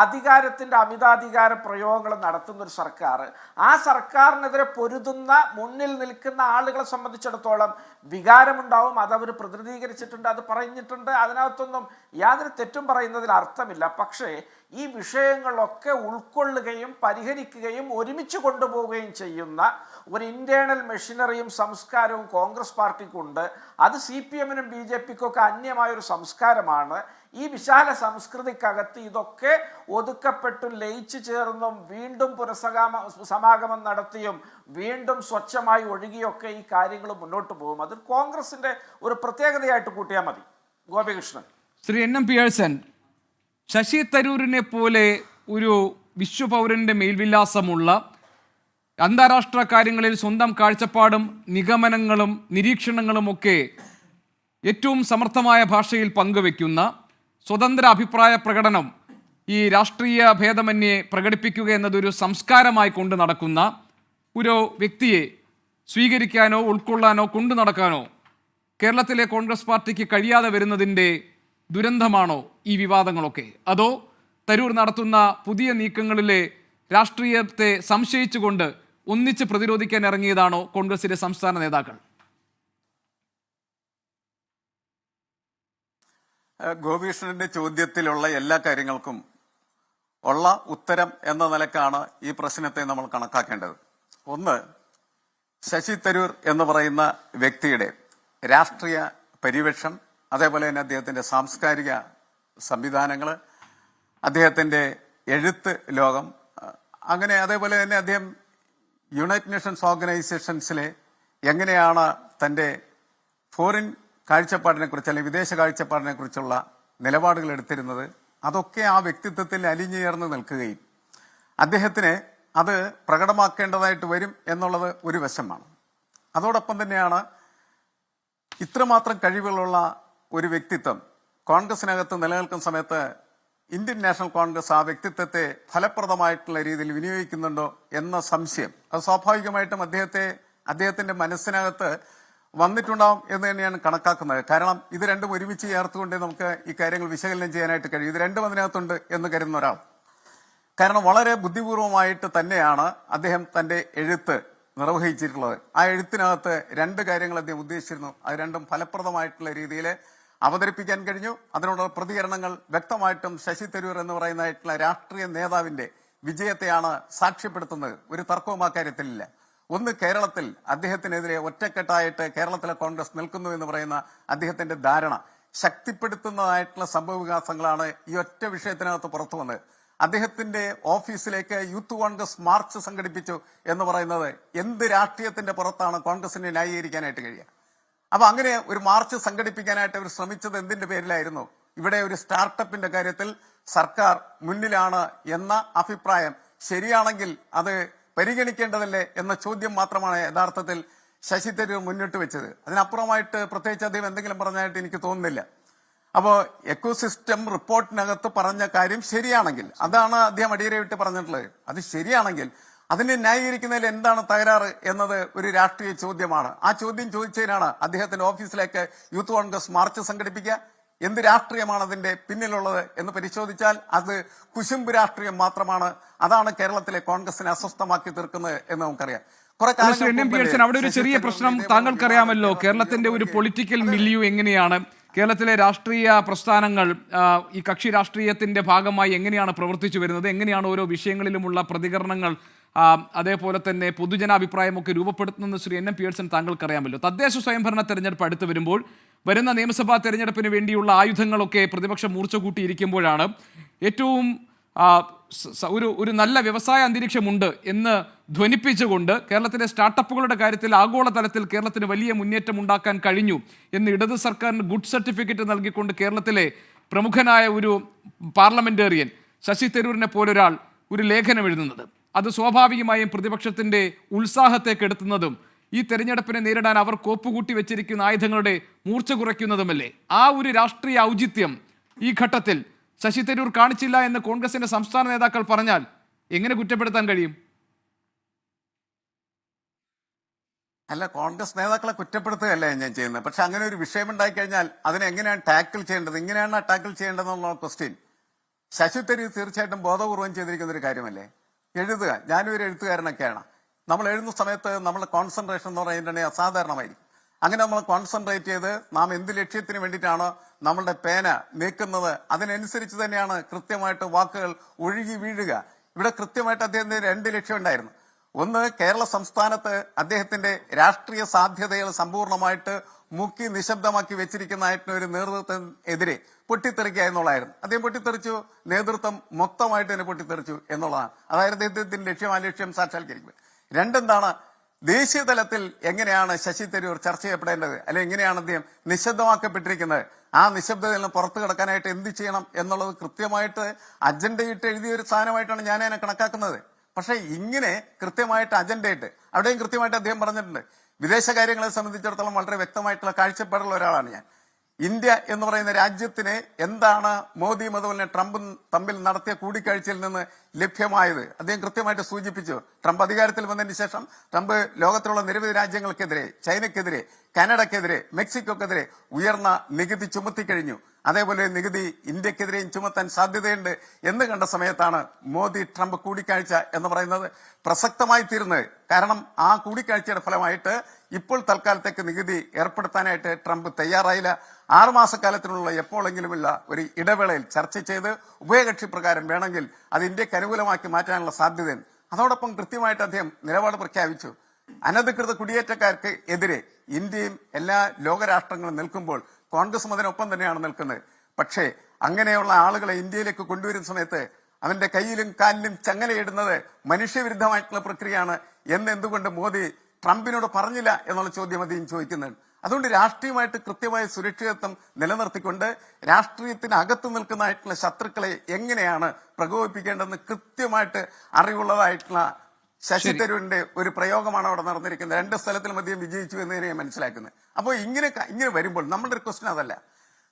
അധികാരത്തിൻ്റെ അമിതാധികാര പ്രയോഗങ്ങൾ നടത്തുന്ന ഒരു സർക്കാർ, ആ സർക്കാരിനെതിരെ പൊരുതുന്ന മുന്നിൽ നിൽക്കുന്ന ആളുകളെ സംബന്ധിച്ചിടത്തോളം വികാരമുണ്ടാവും. അതവർ പ്രതിനിധീകരിച്ചിട്ടുണ്ട്, അത് പറഞ്ഞിട്ടുണ്ട്. അതിനകത്തൊന്നും യാതൊരു തെറ്റും പറയുന്നതിൽ അർത്ഥമില്ല. പക്ഷേ ഈ വിഷയങ്ങളൊക്കെ ഉൾക്കൊള്ളുകയും പരിഹരിക്കുകയും ഒരുമിച്ച് കൊണ്ടുപോവുകയും ചെയ്യുന്ന ഒരു ഇന്റേണൽ മെഷീനറിയും സംസ്കാരവും കോൺഗ്രസ് പാർട്ടിക്കുണ്ട്. അത് CPM-നും BJP-ക്കും ഒക്കെ അന്യമായൊരു സംസ്കാരമാണ്. ഈ വിശാല സംസ്കൃതിക്കകത്ത് ഇതൊക്കെ ഒതുക്കപ്പെട്ടും ലയിച്ചു ചേർന്നും വീണ്ടും സമാഗമം നടത്തിയും വീണ്ടും സ്വച്ഛമായി ഒഴുകിയൊക്കെ ഈ കാര്യങ്ങൾ മുന്നോട്ട് പോകും. അത് കോൺഗ്രസിന്റെ ഒരു പ്രത്യേകതയായിട്ട് കൂട്ടിയാൽ മതി. ഗോപികൃഷ്ണൻ. ശ്രീ NM പിയേഴ്സൺ, ശശി തരൂരിനെ പോലെ ഒരു വിശ്വപൗരന്റെ മേൽവിലാസമുള്ള, അന്താരാഷ്ട്ര കാര്യങ്ങളിൽ സ്വന്തം കാഴ്ചപ്പാടും നിഗമനങ്ങളും നിരീക്ഷണങ്ങളുമൊക്കെ ഏറ്റവും സമർത്ഥമായ ഭാഷയിൽ പങ്കുവെക്കുന്ന, സ്വതന്ത്ര അഭിപ്രായ പ്രകടനം ഈ രാഷ്ട്രീയ ഭേദമന്യേ പ്രകടിപ്പിക്കുക എന്നതൊരു സംസ്കാരമായി കൊണ്ടു നടക്കുന്ന ഒരു വ്യക്തിയെ സ്വീകരിക്കാനോ ഉൾക്കൊള്ളാനോ കൊണ്ടു നടക്കാനോ കേരളത്തിലെ കോൺഗ്രസ് പാർട്ടിക്ക് കഴിയാതെ വരുന്നതിൻ്റെ ദുരന്തമാണോ ഈ വിവാദങ്ങളൊക്കെ? അതോ തരൂർ നടത്തുന്ന പുതിയ നീക്കങ്ങളിലെ രാഷ്ട്രീയത്തെ സംശയിച്ചുകൊണ്ട് ഒന്നിച്ച് പ്രതിരോധിക്കാൻ ഇറങ്ങിയതാണോ കോൺഗ്രസിലെ സംസ്ഥാന നേതാക്കൾ? ഗോപികൃഷ്ണന്റെ ചോദ്യത്തിലുള്ള എല്ലാ കാര്യങ്ങൾക്കും ഉള്ള ഉത്തരം എന്ന നിലക്കാണ് ഈ പ്രശ്നത്തെ നമ്മൾ കണക്കാക്കേണ്ടത്. ഒന്ന്, ശശി തരൂർ എന്ന് പറയുന്ന വ്യക്തിയുടെ രാഷ്ട്രീയ പരിവേഷം, അതേപോലെ തന്നെ അദ്ദേഹത്തിന്റെ സാംസ്കാരിക സംവിധാനങ്ങൾ, അദ്ദേഹത്തിന്റെ എഴുത്ത് ലോകം, അങ്ങനെ അതേപോലെ തന്നെ അദ്ദേഹം യുണൈറ്റഡ് നേഷൻസ് ഓർഗനൈസേഷൻസിലെ എങ്ങനെയാണ് തൻ്റെ ഫോറിൻ കാഴ്ചപ്പാടിനെ കുറിച്ച് അല്ലെങ്കിൽ വിദേശ കാഴ്ചപ്പാടിനെ കുറിച്ചുള്ള നിലപാടുകൾ എടുത്തിരുന്നത്, അതൊക്കെ ആ വ്യക്തിത്വത്തിൽ അലിഞ്ഞുചേർന്ന് നിൽക്കുകയും അദ്ദേഹത്തിന് അത് പ്രകടമാക്കേണ്ടതായിട്ട് വരും എന്നുള്ളത് ഒരു വശമാണ്. അതോടൊപ്പം തന്നെയാണ് ഇത്രമാത്രം കഴിവുകളുള്ള ഒരു വ്യക്തിത്വം കോൺഗ്രസിനകത്ത് നിലനിൽക്കുന്ന സമയത്ത് ഇന്ത്യൻ നാഷണൽ കോൺഗ്രസ് ആ വ്യക്തിത്വത്തെ ഫലപ്രദമായിട്ടുള്ള രീതിയിൽ വിനിയോഗിക്കുന്നുണ്ടോ എന്ന സംശയം അത് സ്വാഭാവികമായിട്ടും അദ്ദേഹത്തിന്റെ മനസ്സിനകത്ത് വന്നിട്ടുണ്ടാവും എന്ന് തന്നെയാണ് കണക്കാക്കുന്നത്. കാരണം ഇത് രണ്ടും ഒരുമിച്ച് ചേർത്തുകൊണ്ട് നമുക്ക് ഈ കാര്യങ്ങൾ വിശകലനം ചെയ്യാനായിട്ട് കഴിയും. ഇത് രണ്ടും അതിനകത്തുണ്ട് എന്ന് കരുതുന്ന ഒരാൾ. കാരണം വളരെ ബുദ്ധിപൂർവമായിട്ട് തന്നെയാണ് അദ്ദേഹം തന്റെ എഴുത്ത് നിർവഹിച്ചിട്ടുള്ളത്. ആ എഴുത്തിനകത്ത് 2 കാര്യങ്ങൾ അദ്ദേഹം ഉദ്ദേശിച്ചിരുന്നു. അത് രണ്ടും ഫലപ്രദമായിട്ടുള്ള രീതിയിൽ അവതരിപ്പിക്കാൻ കഴിഞ്ഞു. അതിനുള്ള പ്രതികരണങ്ങൾ വ്യക്തമായിട്ടും ശശി തരൂർ എന്ന് പറയുന്നതായിട്ടുള്ള രാഷ്ട്രീയ നേതാവിന്റെ വിജയത്തെയാണ് സാക്ഷ്യപ്പെടുത്തുന്നത്. ഒരു തർക്കവും ആ കാര്യത്തിലില്ല. ഒന്ന്, കേരളത്തിൽ അദ്ദേഹത്തിനെതിരെ ഒറ്റക്കെട്ടായിട്ട് കേരളത്തിലെ കോൺഗ്രസ് നിൽക്കുന്നു എന്ന് പറയുന്ന അദ്ദേഹത്തിന്റെ ധാരണ ശക്തിപ്പെടുത്തുന്നതായിട്ടുള്ള സംഭവവികാസങ്ങളാണ് ഈ ഒറ്റ വിഷയത്തിനകത്ത് പുറത്തു വന്നത്. അദ്ദേഹത്തിന്റെ ഓഫീസിലേക്ക് യൂത്ത് കോൺഗ്രസ് മാർച്ച് സംഘടിപ്പിച്ചു എന്ന് പറയുന്നത് എന്ത് രാഷ്ട്രീയത്തിന്റെ പുറത്താണ് കോൺഗ്രസിനെ ന്യായീകരിക്കാനായിട്ട് കഴിയുക? അപ്പൊ അങ്ങനെ ഒരു മാർച്ച് സംഘടിപ്പിക്കാനായിട്ട് അവർ ശ്രമിച്ചത് എന്തിന്റെ പേരിലായിരുന്നു? ഇവിടെ ഒരു സ്റ്റാർട്ടപ്പിന്റെ കാര്യത്തിൽ സർക്കാർ മുന്നിലാണ് എന്ന അഭിപ്രായം ശരിയാണെങ്കിൽ അത് പരിഗണിക്കേണ്ടതല്ലേ എന്ന ചോദ്യം മാത്രമാണ് യഥാർത്ഥത്തിൽ ശശി തരൂർ മുന്നിട്ട് വെച്ചത്. അതിനപ്പുറമായിട്ട് പ്രത്യേകിച്ച് അദ്ദേഹം എന്തെങ്കിലും പറഞ്ഞായിട്ട് എനിക്ക് തോന്നുന്നില്ല. അപ്പോൾ എക്കോസിസ്റ്റം റിപ്പോർട്ടിനകത്ത് പറഞ്ഞ കാര്യം ശരിയാണെങ്കിൽ, അതാണ് അദ്ദേഹം അടിയരവിട്ട് പറഞ്ഞിട്ടുള്ളത്, അത് ശരിയാണെങ്കിൽ അതിനെ ന്യായീകരിക്കുന്നതിൽ എന്താണ് തകരാറ് എന്നത് ഒരു രാഷ്ട്രീയ ചോദ്യമാണ്. ആ ചോദ്യം ചോദിച്ചതിനാണ് അദ്ദേഹത്തിന്റെ ഓഫീസിലേക്ക് യൂത്ത് കോൺഗ്രസ് മാർച്ച് സംഘടിപ്പിക്കുക. എന്ത് രാഷ്ട്രീയമാണ് അതിന്റെ പിന്നിലുള്ളത് എന്ന് പരിശോധിച്ചാൽ അത് കുശുമ്പ് രാഷ്ട്രീയം മാത്രമാണ്. അതാണ് കേരളത്തിലെ കോൺഗ്രസിനെ അസ്വസ്ഥമാക്കി തീർക്കുന്നത് എന്ന് നമുക്കറിയാം. അവിടെ ഒരു ചെറിയ പ്രശ്നം താങ്കൾക്കറിയാമല്ലോ. കേരളത്തിന്റെ ഒരു പൊളിറ്റിക്കൽ മില്യൂ എങ്ങനെയാണ്, കേരളത്തിലെ രാഷ്ട്രീയ പ്രസ്ഥാനങ്ങൾ ഈ കക്ഷി രാഷ്ട്രീയത്തിന്റെ ഭാഗമായി എങ്ങനെയാണ് പ്രവർത്തിച്ചു വരുന്നത്, എങ്ങനെയാണ് ഓരോ വിഷയങ്ങളിലുമുള്ള പ്രതികരണങ്ങൾ അതേപോലെ തന്നെ പൊതുജനാഭിപ്രായമൊക്കെ രൂപപ്പെടുത്തുന്നത് ശ്രീ NM പിയേഴ്സൺ താങ്കൾക്കറിയാമല്ലോ. തദ്ദേശ സ്വയംഭരണ തെരഞ്ഞെടുപ്പ് അടുത്ത് വരുമ്പോൾ, വരുന്ന നിയമസഭാ തെരഞ്ഞെടുപ്പിന് വേണ്ടിയുള്ള ആയുധങ്ങളൊക്കെ പ്രതിപക്ഷം മൂർച്ച കൂട്ടിയിരിക്കുമ്പോഴാണ് ഏറ്റവും ഒരു നല്ല വ്യവസായ അന്തരീക്ഷമുണ്ട് എന്ന് ധ്വനിപ്പിച്ചുകൊണ്ട് കേരളത്തിലെ സ്റ്റാർട്ടപ്പുകളുടെ കാര്യത്തിൽ ആഗോളതലത്തിൽ കേരളത്തിന് വലിയ മുന്നേറ്റം ഉണ്ടാക്കാൻ കഴിഞ്ഞു എന്ന് ഇടത് സർക്കാരിന് ഗുഡ് സർട്ടിഫിക്കറ്റ് നൽകിക്കൊണ്ട് കേരളത്തിലെ പ്രമുഖനായ ഒരു പാർലമെന്റേറിയൻ ശശി തരൂരിനെ പോലൊരാൾ ഒരു ലേഖനം എഴുതുന്നത്. അത് സ്വാഭാവികമായും പ്രതിപക്ഷത്തിന്റെ ഉത്സാഹത്തെ കെടുത്തുന്നതും ഈ തെരഞ്ഞെടുപ്പിനെ നേരിടാൻ അവർ കോപ്പുകൂട്ടി വെച്ചിരിക്കുന്ന ആയുധങ്ങളുടെ മൂർച്ച കുറയ്ക്കുന്നതുമല്ലേ? ആ ഒരു രാഷ്ട്രീയ ഔചിത്യം ഈ ഘട്ടത്തിൽ ശശി തരൂർ കാണിച്ചില്ല എന്ന് കോൺഗ്രസിന്റെ സംസ്ഥാന നേതാക്കൾ പറഞ്ഞാൽ എങ്ങനെ കുറ്റപ്പെടുത്താൻ കഴിയും? അല്ല, കോൺഗ്രസ് നേതാക്കളെ കുറ്റപ്പെടുത്തുകയല്ല ഞാൻ ചെയ്യുന്നത്. പക്ഷെ അങ്ങനെ ഒരു വിഷയം ഉണ്ടായി കഴിഞ്ഞാൽ അതിനെ എങ്ങനെയാണ് ടാക്കിൾ ചെയ്യേണ്ടത്, ഇങ്ങനെയാണ് ടാക്കിൾ ചെയ്യേണ്ടതെന്നുള്ള ക്വസ്റ്റ്യൻ ശശി തരൂർ തീർച്ചയായിട്ടും ബോധപൂർവം ചെയ്തിരിക്കുന്ന ഒരു കാര്യമല്ലേ. എഴുതുക, ഞാനും ഒരു എഴുത്തുകാരനൊക്കെയാണ്. നമ്മൾ എഴുതുന്ന സമയത്ത് നമ്മുടെ കോൺസെൻട്രേഷൻ എന്ന് പറയുന്നുണ്ടെങ്കിൽ അസാധാരണമായിരിക്കും. അങ്ങനെ നമ്മൾ കോൺസെൻട്രേറ്റ് ചെയ്ത് നാം എന്ത് ലക്ഷ്യത്തിന് വേണ്ടിയിട്ടാണോ നമ്മളുടെ പേന നീക്കുന്നത് അതിനനുസരിച്ച് തന്നെയാണ് കൃത്യമായിട്ട് വാക്കുകൾ ഒഴുകി വീഴുക. ഇവിടെ കൃത്യമായിട്ട് അദ്ദേഹത്തിന് 2 ലക്ഷ്യം ഉണ്ടായിരുന്നു. ഒന്ന്, കേരള സംസ്ഥാനത്ത് അദ്ദേഹത്തിന്റെ രാഷ്ട്രീയ സാധ്യതകൾ സമ്പൂർണ്ണമായിട്ട് മുക്കി നിശബ്ദമാക്കി വെച്ചിരിക്കുന്നതായിട്ടുള്ള ഒരു നേതൃത്വം എതിരെ പൊട്ടിത്തെറിക്കുക എന്നുള്ളതായിരുന്നു. അദ്ദേഹം പൊട്ടിത്തെറിച്ചു, നേതൃത്വം മൊത്തമായിട്ട് തന്നെ പൊട്ടിത്തെറിച്ചു എന്നുള്ളതാണ്. അതായത് അദ്ദേഹത്തിന്റെ ലക്ഷ്യം. ആ ലക്ഷ്യം സാക്ഷാത്കരിക്കുക. 2, എന്താണ്, ദേശീയ തലത്തിൽ എങ്ങനെയാണ് ശശി തരൂർ ചർച്ച ചെയ്യപ്പെടേണ്ടത്, അല്ലെങ്കിൽ എങ്ങനെയാണ് അദ്ദേഹം നിശബ്ദമാക്കപ്പെട്ടിരിക്കുന്നത്, ആ നിശബ്ദതയിൽ നിന്ന് പുറത്തു കിടക്കാനായിട്ട് എന്ത് ചെയ്യണം എന്നുള്ളത് കൃത്യമായിട്ട് അജണ്ടയിട്ട് എഴുതിയ ഒരു സാധനമായിട്ടാണ് ഞാൻ അതിനെ കണക്കാക്കുന്നത്. പക്ഷെ ഇങ്ങനെ കൃത്യമായിട്ട് അജണ്ടയിട്ട് അവിടെയും കൃത്യമായിട്ട് അദ്ദേഹം പറഞ്ഞിട്ടുണ്ട്. വിദേശകാര്യങ്ങളെ സംബന്ധിച്ചിടത്തോളം വളരെ വ്യക്തമായിട്ടുള്ള കാഴ്ചപ്പാടുള്ള ഒരാളാണ് ഞാൻ. ഇന്ത്യ എന്ന് പറയുന്ന രാജ്യത്തിന് എന്താണ് മോദിയും അതുപോലെ ട്രംപും തമ്മിൽ നടത്തിയ കൂടിക്കാഴ്ചയിൽ നിന്ന് ലഭ്യമായത് അദ്ദേഹം കൃത്യമായിട്ട് സൂചിപ്പിച്ചു. ട്രംപ് അധികാരത്തിൽ വന്നതിന് ശേഷം ട്രംപ് ലോകത്തിലുള്ള നിരവധി രാജ്യങ്ങൾക്കെതിരെ, ചൈനയ്ക്കെതിരെ, കാനഡയ്ക്കെതിരെ, മെക്സിക്കോക്കെതിരെ ഉയർന്ന നികുതി ചുമത്തിക്കഴിഞ്ഞു. അതേപോലെ നികുതി ഇന്ത്യക്കെതിരെയും ചുമത്താൻ സാധ്യതയുണ്ട് എന്ന് കണ്ട സമയത്താണ് മോദി ട്രംപ് കൂടിക്കാഴ്ച എന്ന് പറയുന്നത് പ്രസക്തമായി തീരുന്നത്. കാരണം ആ കൂടിക്കാഴ്ചയുടെ ഫലമായിട്ട് ഇപ്പോൾ തൽക്കാലത്തേക്ക് നികുതി ഏർപ്പെടുത്താനായിട്ട് ട്രംപ് തയ്യാറായില്ല. 6 മാസക്കാലത്തിനുള്ള എപ്പോഴെങ്കിലുമുള്ള ഒരു ഇടവേളയിൽ ചർച്ച ചെയ്ത് ഉഭയകക്ഷി പ്രകാരം വേണമെങ്കിൽ അത് ഇന്ത്യക്ക് അനുകൂലമാക്കി മാറ്റാനുള്ള സാധ്യതയുണ്ട്. അതോടൊപ്പം കൃത്യമായിട്ട് അദ്ദേഹം നിലപാട് പ്രഖ്യാപിച്ചു. അനധികൃത കുടിയേറ്റക്കാർക്ക് എതിരെ ഇന്ത്യയും എല്ലാ ലോകരാഷ്ട്രങ്ങളും നിൽക്കുമ്പോൾ കോൺഗ്രസും അതിനൊപ്പം തന്നെയാണ് നിൽക്കുന്നത്. പക്ഷേ അങ്ങനെയുള്ള ആളുകളെ ഇന്ത്യയിലേക്ക് കൊണ്ടുവരുന്ന സമയത്ത് അവന്റെ കയ്യിലും കാലിലും ചങ്ങലയിടുന്നത് മനുഷ്യവിരുദ്ധമായിട്ടുള്ള പ്രക്രിയയാണ് എന്ന് എന്തുകൊണ്ട് മോദി ട്രംപിനോട് പറഞ്ഞില്ല എന്നുള്ള ചോദ്യം അദ്ദേഹം ചോദിക്കുന്നുണ്ട്. അതുകൊണ്ട് രാഷ്ട്രീയമായിട്ട് കൃത്യമായ സുരക്ഷിതത്വം നിലനിർത്തിക്കൊണ്ട് രാഷ്ട്രീയത്തിനകത്ത് നിൽക്കുന്നതായിട്ടുള്ള ശത്രുക്കളെ എങ്ങനെയാണ് പ്രകോപിപ്പിക്കേണ്ടതെന്ന് കൃത്യമായിട്ട് അറിവുള്ളതായിട്ടുള്ള ശശി തരൂരിന്റെ ഒരു പ്രയോഗമാണ് അവിടെ നടന്നിരിക്കുന്നത്. 2 സ്ഥലത്തിലും അദ്ദേഹം വിജയിച്ചു എന്ന് ഞാൻ മനസ്സിലാക്കുന്നത്. അപ്പോൾ ഇങ്ങനെ വരുമ്പോൾ നമ്മുടെ ഒരു ക്വസ്റ്റ്യൻ അതല്ല.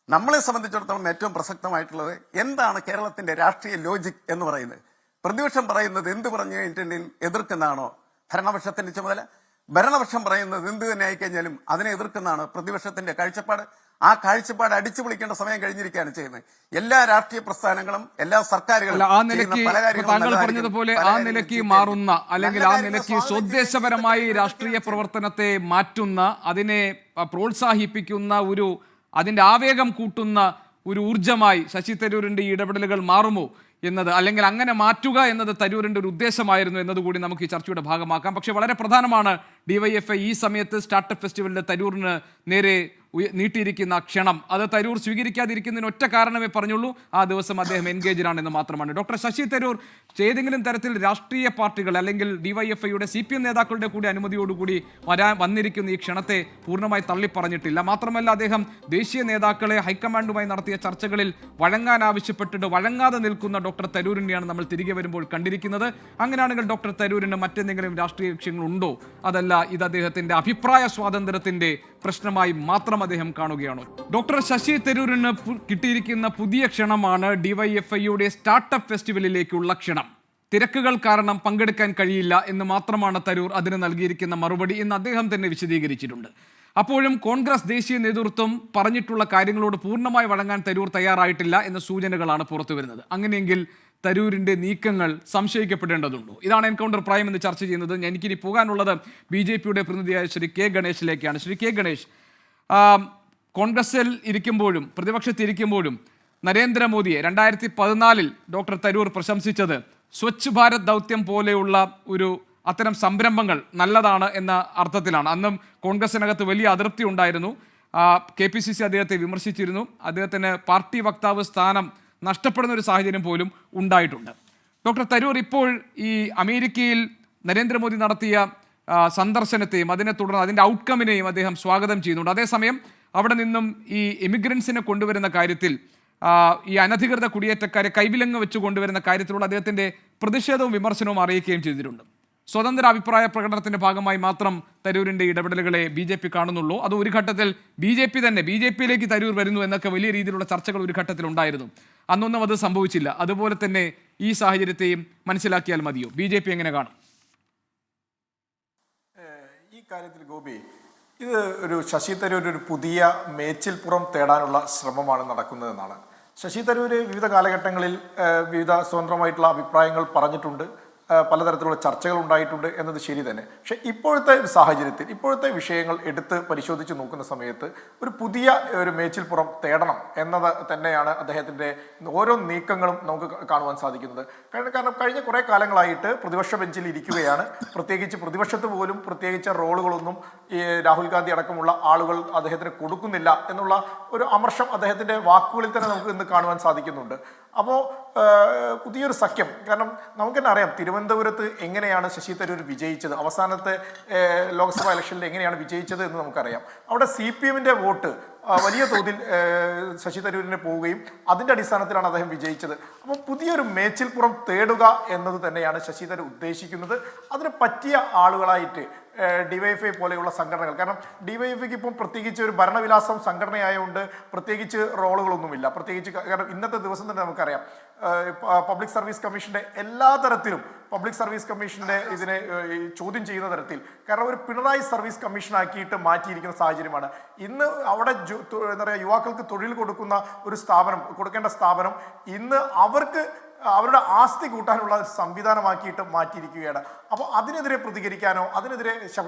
നമ്മളെ സംബന്ധിച്ചിടത്തോളം ഏറ്റവും പ്രസക്തമായിട്ടുള്ളത് എന്താണ് കേരളത്തിന്റെ രാഷ്ട്രീയ ലോജിക് എന്ന് പറയുന്നത്. പ്രതിപക്ഷം പറയുന്നത് എന്ത് പറഞ്ഞു കഴിഞ്ഞിട്ടുണ്ടെങ്കിൽ എതിർക്കുന്നതാണോ ഭരണപക്ഷത്തിന്റെ ചുമതല? ഭരണപക്ഷം പറയുന്നത് എന്ത് തന്നെ ആയിക്കഴിഞ്ഞാലും അതിനെ എതിർക്കുന്നതാണ് പ്രതിപക്ഷത്തിന്റെ കാഴ്ചപ്പാട്. ആ കാഴ്ചപ്പാട് അടിച്ചു പൊളിക്കേണ്ട സമയം കഴിഞ്ഞിരിക്കുകയാണ് ചെയ്യുന്നത്. എല്ലാ രാഷ്ട്രീയ പ്രസ്ഥാനങ്ങളും എല്ലാ സർക്കാരുകളും താങ്കൾ പറഞ്ഞതുപോലെ ആ നിലയ്ക്ക് മാറുന്ന അല്ലെങ്കിൽ ആ നിലയ്ക്ക് സ്വദേശപരമായി രാഷ്ട്രീയ പ്രവർത്തനത്തെ മാറ്റുന്ന, അതിനെ പ്രോത്സാഹിപ്പിക്കുന്ന, അതിന്റെ ആവേഗം കൂട്ടുന്ന ഒരു ഊർജ്ജമായി ശശി തരൂരിന്റെ ഈ ഇടപെടലുകൾ മാറുമോ എന്നത്, അല്ലെങ്കിൽ അങ്ങനെ മാറ്റുക എന്നത് തരൂരിന്റെ ഒരു ഉദ്ദേശമായിരുന്നു എന്നതുകൂടി നമുക്ക് ഈ ചർച്ചയുടെ ഭാഗമാക്കാം. പക്ഷേ വളരെ പ്രധാനമാണ് ഡിവൈഎഫ്ഐ ഈ സമയത്ത് സ്റ്റാർട്ടപ്പ് ഫെസ്റ്റിവലിൽ തരൂരിന് നേരെ നീട്ടിയിരിക്കുന്ന ക്ഷണം. അത് തരൂർ സ്വീകരിക്കാതിരിക്കുന്നതിന് ഒറ്റ കാരണമേ പറഞ്ഞുള്ളൂ, ആ ദിവസം അദ്ദേഹം എൻഗേജ്ഡ് ആണെന്ന് മാത്രമാണ്. ഡോക്ടർ ശശി തരൂർ ഏതെങ്കിലും തരത്തിൽ രാഷ്ട്രീയ പാർട്ടികൾ അല്ലെങ്കിൽ ഡിവൈഎഫ്ഐയുടെ CPM നേതാക്കളുടെ കൂടി അനുമതിയോടുകൂടി വന്നിരിക്കുന്ന ഈ ക്ഷണത്തെ പൂർണ്ണമായി തള്ളിപ്പറഞ്ഞിട്ടില്ല. മാത്രമല്ല അദ്ദേഹം ദേശീയ നേതാക്കളെ ഹൈക്കമാൻഡുമായി നടത്തിയ ചർച്ചകളിൽ വഴങ്ങാൻ ആവശ്യപ്പെട്ടിട്ട് വഴങ്ങാതെ നിൽക്കുന്ന ഡോക്ടർ തരൂരിനെയാണ് നമ്മൾ തിരികെ വരുമ്പോൾ കണ്ടിരിക്കുന്നത്. അങ്ങനെയാണെങ്കിൽ ഡോക്ടർ തരൂരിന് മറ്റെന്തെങ്കിലും രാഷ്ട്രീയ ലക്ഷ്യങ്ങളുണ്ടോ? അതല്ല, ഇത് അദ്ദേഹത്തിന്റെ അഭിപ്രായ സ്വാതന്ത്ര്യത്തിന്റെ പ്രശ്നമായി മാത്രം അദ്ദേഹം കാണുകയാണോ? ഡോക്ടർ ശശി തരൂരിന് കിട്ടിയിരിക്കുന്ന പുതിയ ക്ഷണമാണ് ഡിവൈഎഫ്ഐയുടെ സ്റ്റാർട്ടപ്പ് ഫെസ്റ്റിവലിലേക്കുള്ള ക്ഷണം. തിരക്കുകൾ കാരണം പങ്കെടുക്കാൻ കഴിയില്ല എന്ന് മാത്രമാണ് തരൂർ അതിന് നൽകിയിരിക്കുന്ന മറുപടി എന്ന് അദ്ദേഹം തന്നെ വിശദീകരിച്ചിട്ടുണ്ട്. അപ്പോഴും കോൺഗ്രസ് ദേശീയ നേതൃത്വം പറഞ്ഞിട്ടുള്ള കാര്യങ്ങളോട് പൂർണ്ണമായി വഴങ്ങാൻ തരൂർ തയ്യാറായിട്ടില്ല എന്ന സൂചനകളാണ് പുറത്തു വരുന്നത്. അങ്ങനെയെങ്കിൽ തരൂരിന്റെ നീക്കങ്ങൾ സംശയിക്കപ്പെടേണ്ടതുണ്ടോ? ഇതാണ് എൻകൗണ്ടർ പ്രൈം എന്ന് ചർച്ച ചെയ്യുന്നത്. എനിക്കിനി പോകാനുള്ളത് BJPയുടെ പ്രതിനിധിയായ ശ്രീ K ഗണേഷിലേക്കാണ്. ശ്രീ K ഗണേഷ്, കോൺഗ്രസിൽ ഇരിക്കുമ്പോഴും പ്രതിപക്ഷത്തിരിക്കുമ്പോഴും നരേന്ദ്രമോദിയെ 2014 ഡോക്ടർ തരൂർ പ്രശംസിച്ചത് സ്വച്ഛ് ഭാരത് ദൗത്യം പോലെയുള്ള അത്തരം സംരംഭങ്ങൾ നല്ലതാണ് എന്ന അർത്ഥത്തിലാണ്. അന്നും കോൺഗ്രസിനകത്ത് വലിയ അതൃപ്തി ഉണ്ടായിരുന്നു. KPCC അദ്ദേഹത്തെ വിമർശിച്ചിരുന്നു. അദ്ദേഹത്തിന് പാർട്ടി വക്താവ് സ്ഥാനം നഷ്ടപ്പെടുന്ന ഒരു സാഹചര്യം പോലും ഉണ്ടായിട്ടുണ്ട്. ഡോക്ടർ തരൂർ ഇപ്പോൾ ഈ അമേരിക്കയിൽ നരേന്ദ്രമോദി നടത്തിയ സന്ദർശനത്തെയും അതിനെ തുടർന്ന് അതിൻ്റെ ഔട്ട്കമിനെയും അദ്ദേഹം സ്വാഗതം ചെയ്യുന്നുണ്ട്. അതേസമയം അവിടെ നിന്നും ഈ ഇമിഗ്രൻസിനെ കൊണ്ടുവരുന്ന കാര്യത്തിൽ ഈ അനധികൃത കുടിയേറ്റക്കാരെ കൈവിലങ്ങ് വെച്ച് കൊണ്ടുവരുന്ന കാര്യത്തിലുള്ള അദ്ദേഹത്തിന്റെ പ്രതിഷേധവും വിമർശനവും അറിയിക്കുകയും ചെയ്തിട്ടുണ്ട്. സ്വതന്ത്ര അഭിപ്രായ പ്രകടനത്തിന്റെ ഭാഗമായി മാത്രം തരൂരിന്റെ ഇടപെടലുകളെ BJP കാണുന്നുള്ളൂ? അത് ഒരു ഘട്ടത്തിൽ BJPയിലേക്ക് തരൂർ വരുന്നു എന്നൊക്കെ വലിയ രീതിയിലുള്ള ചർച്ചകൾ ഒരു ഘട്ടത്തിൽ ഉണ്ടായിരുന്നു. അന്നൊന്നും അത് സംഭവിച്ചില്ല. അതുപോലെ തന്നെ ഈ സാഹചര്യത്തെയും മനസ്സിലാക്കിയാൽ മതിയോ? BJP എങ്ങനെ കാണും ഈ കാര്യത്തിൽ? ഗോപി, ഇത് ഒരു ശശി തരൂർ ഒരു പുതിയ മേച്ചിൽപ്പുറം തേടാനുള്ള ശ്രമമാണ് നടക്കുന്നതെന്നാണ്. ശശി തരൂർ വിവിധ കാലഘട്ടങ്ങളിൽ വിവിധ സ്വതന്ത്രമായിട്ടുള്ള അഭിപ്രായങ്ങൾ പറഞ്ഞിട്ടുണ്ട്, പലതരത്തിലുള്ള ചർച്ചകൾ ഉണ്ടായിട്ടുണ്ട് എന്നത് ശരി തന്നെ. പക്ഷെ ഇപ്പോഴത്തെ സാഹചര്യത്തിൽ ഇപ്പോഴത്തെ വിഷയങ്ങൾ എടുത്ത് പരിശോധിച്ച് നോക്കുന്ന സമയത്ത് ഒരു പുതിയ ഒരു മേച്ചിൽപ്പുറം തേടണം എന്നത് തന്നെയാണ് അദ്ദേഹത്തിൻ്റെ ഓരോ നീക്കങ്ങളും നമുക്ക് കാണുവാൻ സാധിക്കുന്നത്. കാരണം കഴിഞ്ഞ കുറേ കാലങ്ങളായിട്ട് പ്രതിപക്ഷ ബെഞ്ചിൽ ഇരിക്കുകയാണ്. പ്രത്യേകിച്ച് പ്രതിപക്ഷത്ത് പോലും പ്രത്യേകിച്ച് റോളുകളൊന്നും ഈ രാഹുൽ ഗാന്ധി അടക്കമുള്ള ആളുകൾ അദ്ദേഹത്തിന് കൊടുക്കുന്നില്ല എന്നുള്ള ഒരു അമർഷം അദ്ദേഹത്തിൻ്റെ വാക്കുകളിൽ തന്നെ നമുക്ക് ഇന്ന് കാണുവാൻ സാധിക്കുന്നുണ്ട്. അപ്പോൾ പുതിയൊരു സഖ്യം, കാരണം നമുക്ക് തന്നെ അറിയാം തിരുവനന്തപുരത്ത് എങ്ങനെയാണ് ശശി തരൂർ വിജയിച്ചത്, അവസാനത്തെ ലോക്സഭാ ഇലക്ഷനിൽ എങ്ങനെയാണ് വിജയിച്ചത് എന്ന് നമുക്കറിയാം. അവിടെ CPMന്റെ വോട്ട് വലിയ തോതിൽ ശശി തരൂരിന് പോവുകയും അതിൻ്റെ അടിസ്ഥാനത്തിലാണ് അദ്ദേഹം വിജയിച്ചത്. അപ്പോൾ പുതിയൊരു മേച്ചിൽപ്പുറം തേടുക എന്നത് തന്നെയാണ് ശശി തരൂർ ഉദ്ദേശിക്കുന്നത്. അതിന് പറ്റിയ ആളുകളായിട്ട് DYFI പോലെയുള്ള സംഘടനകൾ, കാരണം DYFIക്ക് ഇപ്പം പ്രത്യേകിച്ച് ഒരു ഭരണവിലാസം സംഘടനയായതുകൊണ്ട് പ്രത്യേകിച്ച് റോളുകളൊന്നുമില്ല. പ്രത്യേകിച്ച് കാരണം ഇന്നത്തെ ദിവസം തന്നെ നമുക്കറിയാം പബ്ലിക് സർവീസ് കമ്മീഷന്റെ എല്ലാ തരത്തിലും പബ്ലിക് സർവീസ് കമ്മീഷന്റെ ഇതിനെ ചോദ്യം ചെയ്യുന്ന തരത്തിൽ, കാരണം ഒരു പിണറായി സർവീസ് കമ്മീഷനാക്കിയിട്ട് മാറ്റിയിരിക്കുന്ന സാഹചര്യമാണ്. ഇന്ന് അവിടെ എന്താ പറയുക, യുവാക്കൾക്ക് തൊഴിൽ കൊടുക്കുന്ന ഒരു സ്ഥാപനം, കൊടുക്കേണ്ട സ്ഥാപനം ഇന്ന് അവർക്ക് അവരുടെ ആസ്തി കൂട്ടാനുള്ള സംവിധാനമാക്കിയിട്ട് മാറ്റിയിരിക്കുകയാണ്. അപ്പോൾ അതിനെതിരെ പ്രതികരിക്കാനോ അതിനെതിരെ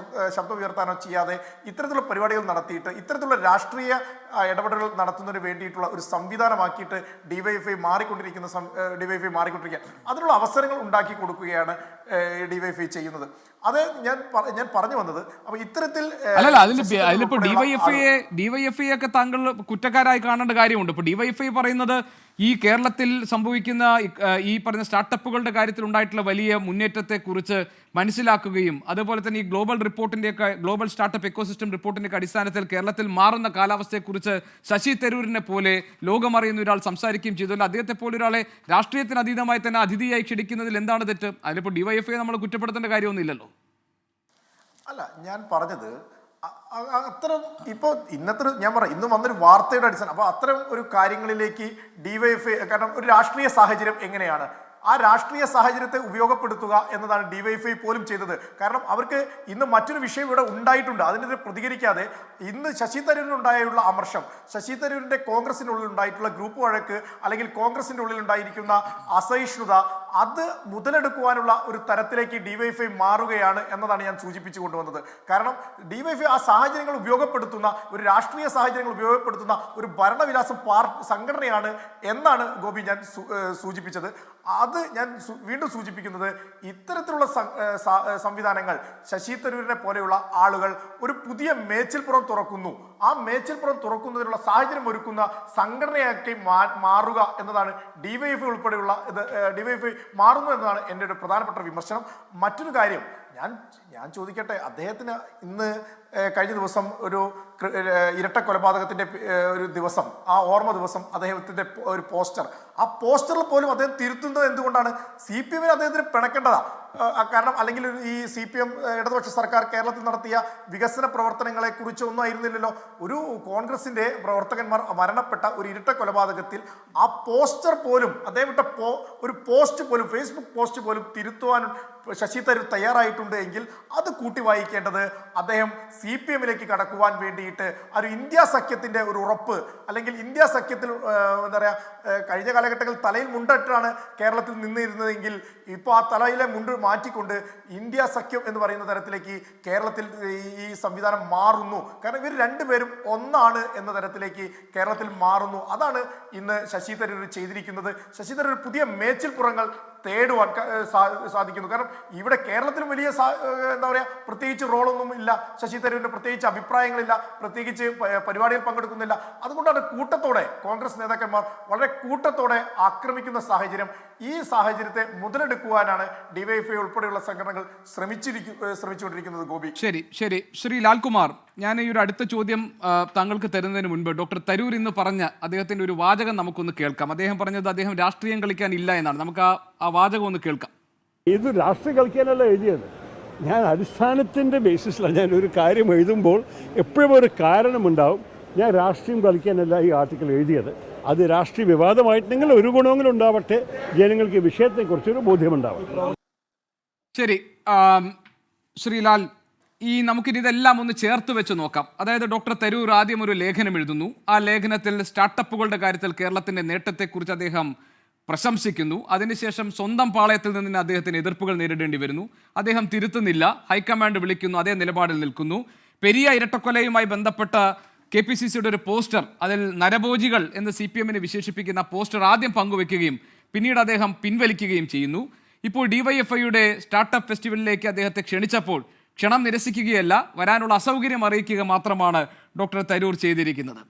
ശബ്ദം ഉയർത്താനോ ചെയ്യാതെ ഇത്തരത്തിലുള്ള പരിപാടികൾ നടത്തിയിട്ട് ഇത്തരത്തിലുള്ള രാഷ്ട്രീയ ഇടപെടലുകൾ നടത്തുന്നതിന് വേണ്ടിയിട്ടുള്ള ഒരു സംവിധാനമാക്കിയിട്ട് DYFI മാറിക്കൊണ്ടിരിക്കുക. അതിനുള്ള അവസരങ്ങൾ ഉണ്ടാക്കി കൊടുക്കുകയാണ് DYFI ചെയ്യുന്നത്. അത് ഞാൻ പറഞ്ഞു വന്നത്. അപ്പൊ ഇത്തരത്തിൽ അതിലിപ്പോ DYFI ഒക്കെ താങ്കൾ കുറ്റക്കാരായി കാണേണ്ട കാര്യമുണ്ട്. ഇപ്പൊ DYFI പറയുന്നത് ഈ കേരളത്തിൽ സംഭവിക്കുന്ന ഈ പറഞ്ഞ സ്റ്റാർട്ടപ്പുകളുടെ കാര്യത്തിൽ ഉണ്ടായിട്ടുള്ള വലിയ മുന്നേറ്റത്തെ കുറിച്ച് മനസ്സിലാക്കുകയും അതുപോലെ തന്നെ ഈ ഗ്ലോബൽ സ്റ്റാർട്ടപ്പ് എക്കോസിസ്റ്റം റിപ്പോർട്ടിന്റെ അടിസ്ഥാനത്തിൽ കേരളത്തിൽ മാറുന്ന കാലാവസ്ഥയെക്കുറിച്ച് ശശി തരൂരിനെ പോലെ ലോകമറിയുന്ന ഒരാൾ സംസാരിക്കുകയും ചെയ്തല്ലോ. അദ്ദേഹത്തെ പോലെ ഒരാളെ രാഷ്ട്രീയത്തിന് അതീതമായി തന്നെ അതിഥിയായി ക്ഷണിക്കുന്നതിൽ എന്താണ് തെറ്റ്? അതിലിപ്പോൾ DYFI നമ്മൾ കുറ്റപ്പെടുത്തേണ്ട കാര്യമൊന്നുമില്ലല്ലോ. അല്ല, ഞാൻ പറഞ്ഞത് അത്തരം ഇപ്പോൾ ഇന്നത്തെ ഞാൻ പറയാം ഇന്ന് വന്നൊരു വാർത്തയുടെ അടിസ്ഥാനം, അപ്പോൾ അത്തരം ഒരു കാര്യങ്ങളിലേക്ക് DYFI, കാരണം ഒരു രാഷ്ട്രീയ സാഹചര്യം എങ്ങനെയാണ് ആ രാഷ്ട്രീയ സാഹചര്യത്തെ ഉപയോഗപ്പെടുത്തുക എന്നതാണ് DYFI പോലും ചെയ്തത്. കാരണം അവർക്ക് ഇന്ന് മറ്റൊരു വിഷയം ഇവിടെ ഉണ്ടായിട്ടുണ്ട്, അതിനെതിരെ പ്രതികരിക്കാതെ ഇന്ന് ശശി തരൂരിനുണ്ടായുള്ള അമർഷം, ശശി തരൂരിന്റെ കോൺഗ്രസിനുള്ളിൽ ഉണ്ടായിട്ടുള്ള ഗ്രൂപ്പ് വഴക്ക്, അല്ലെങ്കിൽ കോൺഗ്രസിന്റെ ഉള്ളിൽ ഉണ്ടായിരിക്കുന്ന അസഹിഷ്ണുത, അത് മുതലെടുക്കുവാനുള്ള ഒരു തരത്തിലേക്ക് DYFI മാറുകയാണ് എന്നതാണ് ഞാൻ സൂചിപ്പിച്ചു കൊണ്ടുവന്നത്. കാരണം DYFI ആ സാഹചര്യങ്ങൾ ഉപയോഗപ്പെടുത്തുന്ന, ഒരു രാഷ്ട്രീയ സാഹചര്യങ്ങൾ ഉപയോഗപ്പെടുത്തുന്ന ഒരു ഭരണവിലാസം സംഘടനയാണ് എന്നാണ് ഗോപി ഞാൻ സൂചിപ്പിച്ചത്. അത് ഞാൻ വീണ്ടും സൂചിപ്പിക്കുന്നത്, ഇത്തരത്തിലുള്ള സംവിധാനങ്ങൾ ശശി തരൂരിനെ പോലെയുള്ള ആളുകൾ ഒരു പുതിയ മേച്ചിൽപ്പുറം തുറക്കുന്നു. ആ മേച്ചിൽപ്പുറം തുറക്കുന്നതിനുള്ള സാഹചര്യം ഒരുക്കുന്ന സംഘടനയാക്കി മാറുക എന്നതാണ് DYFI ഉൾപ്പെടെയുള്ള DYFI മാറുന്നു എന്നതാണ് എൻ്റെ ഒരു പ്രധാനപ്പെട്ട വിമർശനം. മറ്റൊരു കാര്യം ഞാൻ ചോദിക്കട്ടെ, അദ്ദേഹത്തിന് ഇന്ന് കഴിഞ്ഞ ദിവസം ഒരു ഇരട്ട കൊലപാതകത്തിന്റെ ഒരു ദിവസം, ആ ഓർമ്മ ദിവസം അദ്ദേഹത്തിന്റെ ഒരു പോസ്റ്റർ, ആ പോസ്റ്ററിൽ പോലും അദ്ദേഹം തിരുത്തുന്നത് എന്തുകൊണ്ടാണ്? CPMന് അദ്ദേഹത്തിന് പിണക്കേണ്ടതാ. കാരണം അല്ലെങ്കിൽ ഈ CPM ഇടതുപക്ഷ സർക്കാർ കേരളത്തിൽ നടത്തിയ വികസന പ്രവർത്തനങ്ങളെ കുറിച്ച് ഒന്നും ആയിരുന്നില്ലല്ലോ. ഒരു കോൺഗ്രസിന്റെ പ്രവർത്തകന്മാർ മരണപ്പെട്ട ഒരു ഇരട്ട കൊലപാതകത്തിൽ ആ പോസ്റ്റർ പോലും, അദ്ദേഹം ഇട്ട ഒരു പോസ്റ്റ് പോലും, ഫേസ്ബുക്ക് പോസ്റ്റ് പോലും തിരുത്തുവാൻ ശശി തരൂർ തയ്യാറായിട്ടുണ്ട് എങ്കിൽ അത് കൂട്ടി വായിക്കേണ്ടത് അദ്ദേഹം CPMലേക്ക് കടക്കുവാൻ വേണ്ടിയിട്ട് ഒരു ഇന്ത്യ സഖ്യത്തിന്റെ ഒരു ഉറപ്പ്, അല്ലെങ്കിൽ ഇന്ത്യ സഖ്യത്തിൽ എന്താ പറയുക, കഴിഞ്ഞ കാലഘട്ടങ്ങളിൽ തലയിൽ മുണ്ടിട്ടാണ് കേരളത്തിൽ നിന്നിരുന്നതെങ്കിൽ ഇപ്പോൾ ആ തലയിലെ മുണ്ട് മാറ്റിക്കൊണ്ട് ഇന്ത്യ സഖ്യം എന്ന് പറയുന്ന തരത്തിലേക്ക് കേരളത്തിൽ ഈ സംവിധാനം മാറുന്നു. കാരണം ഇവർ രണ്ടുപേരും ഒന്നാണ് എന്ന തരത്തിലേക്ക് കേരളത്തിൽ മാറുന്നു. അതാണ് ഇന്ന് ശശി തരൂർ ചെയ്തിരിക്കുന്നത്. ശശി തരൂർ പുതിയ മേച്ചിൽപ്പുറങ്ങൾ തേടുവാൻ സാധിക്കുന്നു. കാരണം ഇവിടെ കേരളത്തിലും വലിയ എന്താ പറയുക, പ്രത്യേകിച്ച് റോളൊന്നും ഇല്ല ശശി തരൂരിന്, പ്രത്യേകിച്ച് അഭിപ്രായങ്ങളില്ല, പ്രത്യേകിച്ച് പരിപാടിയിൽ പങ്കെടുക്കുന്നില്ല. അതുകൊണ്ടാണ് കൂട്ടത്തോടെ കോൺഗ്രസ് നേതാക്കന്മാർ വളരെ കൂട്ടത്തോടെ ആക്രമിക്കുന്ന സാഹചര്യം. ഈ സാഹചര്യത്തെ മുതലെടുക്കുവാനാണ് DYFI ഉൾപ്പെടെയുള്ള സംഘടനകൾ ശ്രമിച്ചുകൊണ്ടിരിക്കുന്നത്. ഗോപി, ശരി. ശ്രീ ലാൽകുമാർ, ഞാൻ ഈ ഒരു അടുത്ത ചോദ്യം താങ്കൾക്ക് തരുന്നതിന് മുൻപ് ഡോക്ടർ തരൂർ ഇന്ന് പറഞ്ഞ അദ്ദേഹത്തിന്റെ ഒരു വാചകം നമുക്കൊന്ന് കേൾക്കാം. അദ്ദേഹം പറഞ്ഞത് അദ്ദേഹം രാഷ്ട്രീയം കളിക്കാനില്ല എന്നാണ്. നമുക്ക് ആ വാചകം ഒന്ന് കേൾക്കാം. ഇത് രാഷ്ട്രീയം കളിക്കാനല്ല എഴുതിയത്. ഞാൻ അടിസ്ഥാനത്തിൻ്റെ ബേസിസിലാണ് ഞാൻ ഒരു കാര്യം എഴുതുമ്പോൾ എപ്പോഴും ഒരു കാരണമുണ്ടാവും. ഞാൻ രാഷ്ട്രീയം കളിക്കാനല്ല ഈ ആർട്ടിക്കിൾ എഴുതിയത്. അത് രാഷ്ട്രീയ വിവാദമായിട്ടുണ്ടെങ്കിൽ ഒരു ഗുണമെങ്കിലും ഉണ്ടാവട്ടെ, ജനങ്ങൾക്ക് ഈ വിഷയത്തെക്കുറിച്ചൊരു ബോധ്യമുണ്ടാവട്ടെ. ശരി ശ്രീലാൽ, നമുക്കിനി ഇതെല്ലാം ഒന്ന് ചേർത്ത് വെച്ച് നോക്കാം. അതായത് ഡോക്ടർ തരൂർ ആദ്യം ഒരു ലേഖനം എഴുതുന്നു. ആ ലേഖനത്തിൽ സ്റ്റാർട്ടപ്പുകളുടെ കാര്യത്തിൽ കേരളത്തിന്റെ നേട്ടത്തെക്കുറിച്ച് അദ്ദേഹം പ്രശംസിക്കുന്നു. അതിനുശേഷം സ്വന്തം പാളയത്തിൽ നിന്ന് അദ്ദേഹത്തിന് എതിർപ്പുകൾ നേരിടേണ്ടി വരുന്നു. അദ്ദേഹം തിരുത്തുന്നില്ല, ഹൈക്കമാൻഡ് വിളിക്കുന്നു, അതേ നിലപാടിൽ നിൽക്കുന്നു. പെരിയ ഇരട്ടക്കൊലയുമായി ബന്ധപ്പെട്ട KPCCയുടെ ഒരു പോസ്റ്റർ, അതിൽ നരഭോജികൾ എന്ന് CPM വിശേഷിപ്പിക്കുന്ന പോസ്റ്റർ ആദ്യം പങ്കുവെക്കുകയും പിന്നീട് അദ്ദേഹം പിൻവലിക്കുകയും ചെയ്യുന്നു. ഇപ്പോൾ DYFIയുടെ സ്റ്റാർട്ടപ്പ് ഫെസ്റ്റിവലിലേക്ക് അദ്ദേഹത്തെ ക്ഷണിച്ചപ്പോൾ ക്ഷണം നിരസിക്കുകയല്ല, വരാനുള്ള അസൗകര്യം അറിയിക്കുക മാത്രമാണ് ഡോക്ടർ തരൂർ ചെയ്തിരിക്കുന്നത്.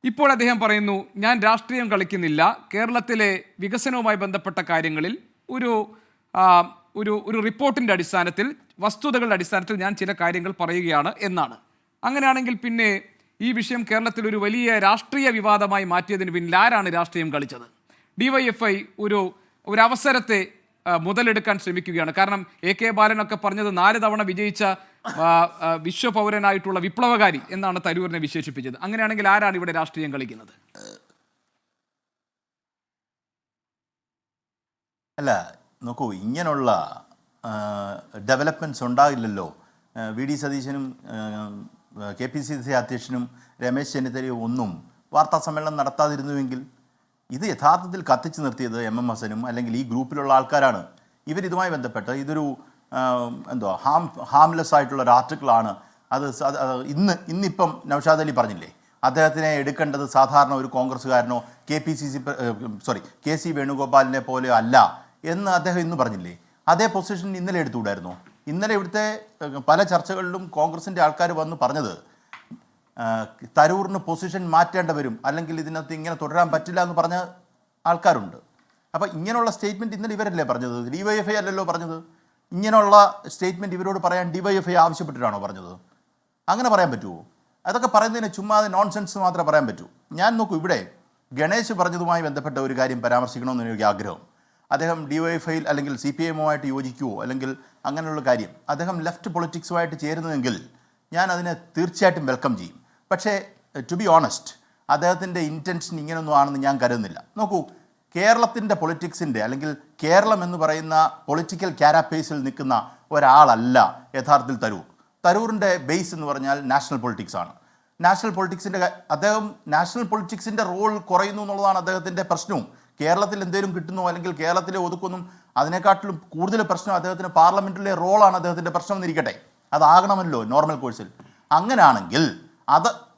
ഇപ്പോൾ അദ്ദേഹം പറയുന്നു, ഞാൻ രാഷ്ട്രീയം കളിക്കുന്നില്ല, കേരളത്തിലെ വികസനവുമായി ബന്ധപ്പെട്ട കാര്യങ്ങളിൽ ഒരു റിപ്പോർട്ടിൻ്റെ അടിസ്ഥാനത്തിൽ, വസ്തുതകളുടെ അടിസ്ഥാനത്തിൽ ഞാൻ ചില കാര്യങ്ങൾ പറയുകയാണ് എന്നാണ്. അങ്ങനെയാണെങ്കിൽ പിന്നെ ഈ വിഷയം കേരളത്തിൽ ഒരു വലിയ രാഷ്ട്രീയ വിവാദമായി മാറ്റിയതിന് പിന്നിൽ ആരാണ് രാഷ്ട്രീയം കളിച്ചത്? DYFI ഒരു അവസരത്തെ മുതലെടുക്കാൻ ശ്രമിക്കുകയാണ്. കാരണം AK ബാലനൊക്കെ പറഞ്ഞത് 4 തവണ വിജയിച്ച വിശ്വപൗരനായിട്ടുള്ള വിപ്ലവകാരി എന്നാണ് തരൂരിനെ വിശേഷിപ്പിച്ചത്. അങ്ങനെയാണെങ്കിൽ ആരാണ് ഇവിടെ രാഷ്ട്രീയം കളിക്കുന്നത്? അല്ല, നോക്കൂ, ഇങ്ങനെയുള്ള ഡെവലപ്മെൻറ്റ്സ് ഉണ്ടാകില്ലല്ലോ. VD സതീശനും KPCC അധ്യക്ഷനും രമേശ് ചെന്നിത്തലയും ഒന്നും വാർത്താ സമ്മേളനം നടത്താതിരുന്നുവെങ്കിൽ ഇത് യഥാർത്ഥത്തിൽ കത്തിച്ചു നിർത്തിയത് MM ഹസനും അല്ലെങ്കിൽ ഈ ഗ്രൂപ്പിലുള്ള ആൾക്കാരാണ്. ഇവരിതുമായി ബന്ധപ്പെട്ട് ഇതൊരു ഹാംലെസ് ആയിട്ടുള്ള ഒരു ആർട്ടിക്കിളാണ്. അത് ഇന്നിപ്പം നൗഷാദ് അലി പറഞ്ഞില്ലേ, അദ്ദേഹത്തിനെ എടുക്കേണ്ടത് സാധാരണ ഒരു കോൺഗ്രസ്സുകാരനോ KC വേണുഗോപാലിനെ പോലെ അല്ല എന്ന് അദ്ദേഹം ഇന്ന് പറഞ്ഞില്ലേ. അതേ പൊസിഷൻ ഇന്നലെ എടുത്തുകൂടായിരുന്നോ? ഇന്നലെ ഇവിടുത്തെ പല ചർച്ചകളിലും കോൺഗ്രസിൻ്റെ ആൾക്കാർ വന്ന് പറഞ്ഞത് തരൂറിന് പൊസിഷൻ മാറ്റേണ്ടി വരും, അല്ലെങ്കിൽ ഇതിനകത്ത് ഇങ്ങനെ തുടരാൻ പറ്റില്ല എന്ന് പറഞ്ഞ ആൾക്കാരുണ്ട്. അപ്പോൾ ഇങ്ങനെയുള്ള സ്റ്റേറ്റ്മെൻറ്റ് ഇന്നലെ ഇവരല്ലേ പറഞ്ഞത്? DYFI അല്ലല്ലോ പറഞ്ഞത്. ഇങ്ങനെയുള്ള സ്റ്റേറ്റ്മെൻറ്റ് ഇവരോട് പറയാൻ DYFI ആവശ്യപ്പെട്ടിട്ടാണോ പറഞ്ഞത്? അങ്ങനെ പറയാൻ പറ്റുമോ? അതൊക്കെ പറയുന്നതിന് ചുമ്മാ നോൺസെൻസ് മാത്രമേ പറയാൻ പറ്റൂ. ഞാൻ നോക്കൂ, ഇവിടെ ഗണേശ് പറഞ്ഞതുമായി ബന്ധപ്പെട്ട ഒരു കാര്യം പരാമർശിക്കണമെന്ന് എനിക്ക് ആഗ്രഹം. അദ്ദേഹം DYFIയിൽ അല്ലെങ്കിൽ CPIMുമായിട്ട് യോജിക്കുമോ അല്ലെങ്കിൽ അങ്ങനെയുള്ള കാര്യം, അദ്ദേഹം ലെഫ്റ്റ് പൊളിറ്റിക്സുമായിട്ട് ചേരുന്നതെങ്കിൽ ഞാൻ അതിനെ തീർച്ചയായിട്ടും വെൽക്കം ചെയ്യും. പക്ഷേ ടു ബി ഓണസ്റ്റ്, അദ്ദേഹത്തിൻ്റെ ഇൻറ്റൻഷൻ ഇങ്ങനെയൊന്നും ആണെന്ന് ഞാൻ കരുതുന്നില്ല. നോക്കൂ, കേരളത്തിൻ്റെ പൊളിറ്റിക്സിൻ്റെ അല്ലെങ്കിൽ കേരളം എന്ന് പറയുന്ന പൊളിറ്റിക്കൽ കാരാപ്പേസിൽ നിൽക്കുന്ന ഒരാളല്ല യഥാർത്ഥത്തിൽ തരൂറിൻ്റെ ബേസ് എന്ന് പറഞ്ഞാൽ നാഷണൽ പൊളിറ്റിക്സ് ആണ്. നാഷണൽ പൊളിറ്റിക്സിൻ്റെ റോൾ കുറയുന്നു എന്നുള്ളതാണ് അദ്ദേഹത്തിൻ്റെ പ്രശ്നവും. കേരളത്തിൽ എന്തെങ്കിലും കിട്ടുന്നോ അല്ലെങ്കിൽ കേരളത്തിലെ ഒതുക്കൊന്നും അതിനെക്കാട്ടിലും കൂടുതൽ പ്രശ്നം അദ്ദേഹത്തിന് പാർലമെൻറ്റിലെ റോളാണ് അദ്ദേഹത്തിൻ്റെ പ്രശ്നം എന്നിരിക്കട്ടെ. അതാകണമല്ലോ നോർമൽ കോഴ്സിൽ. അങ്ങനെയാണെങ്കിൽ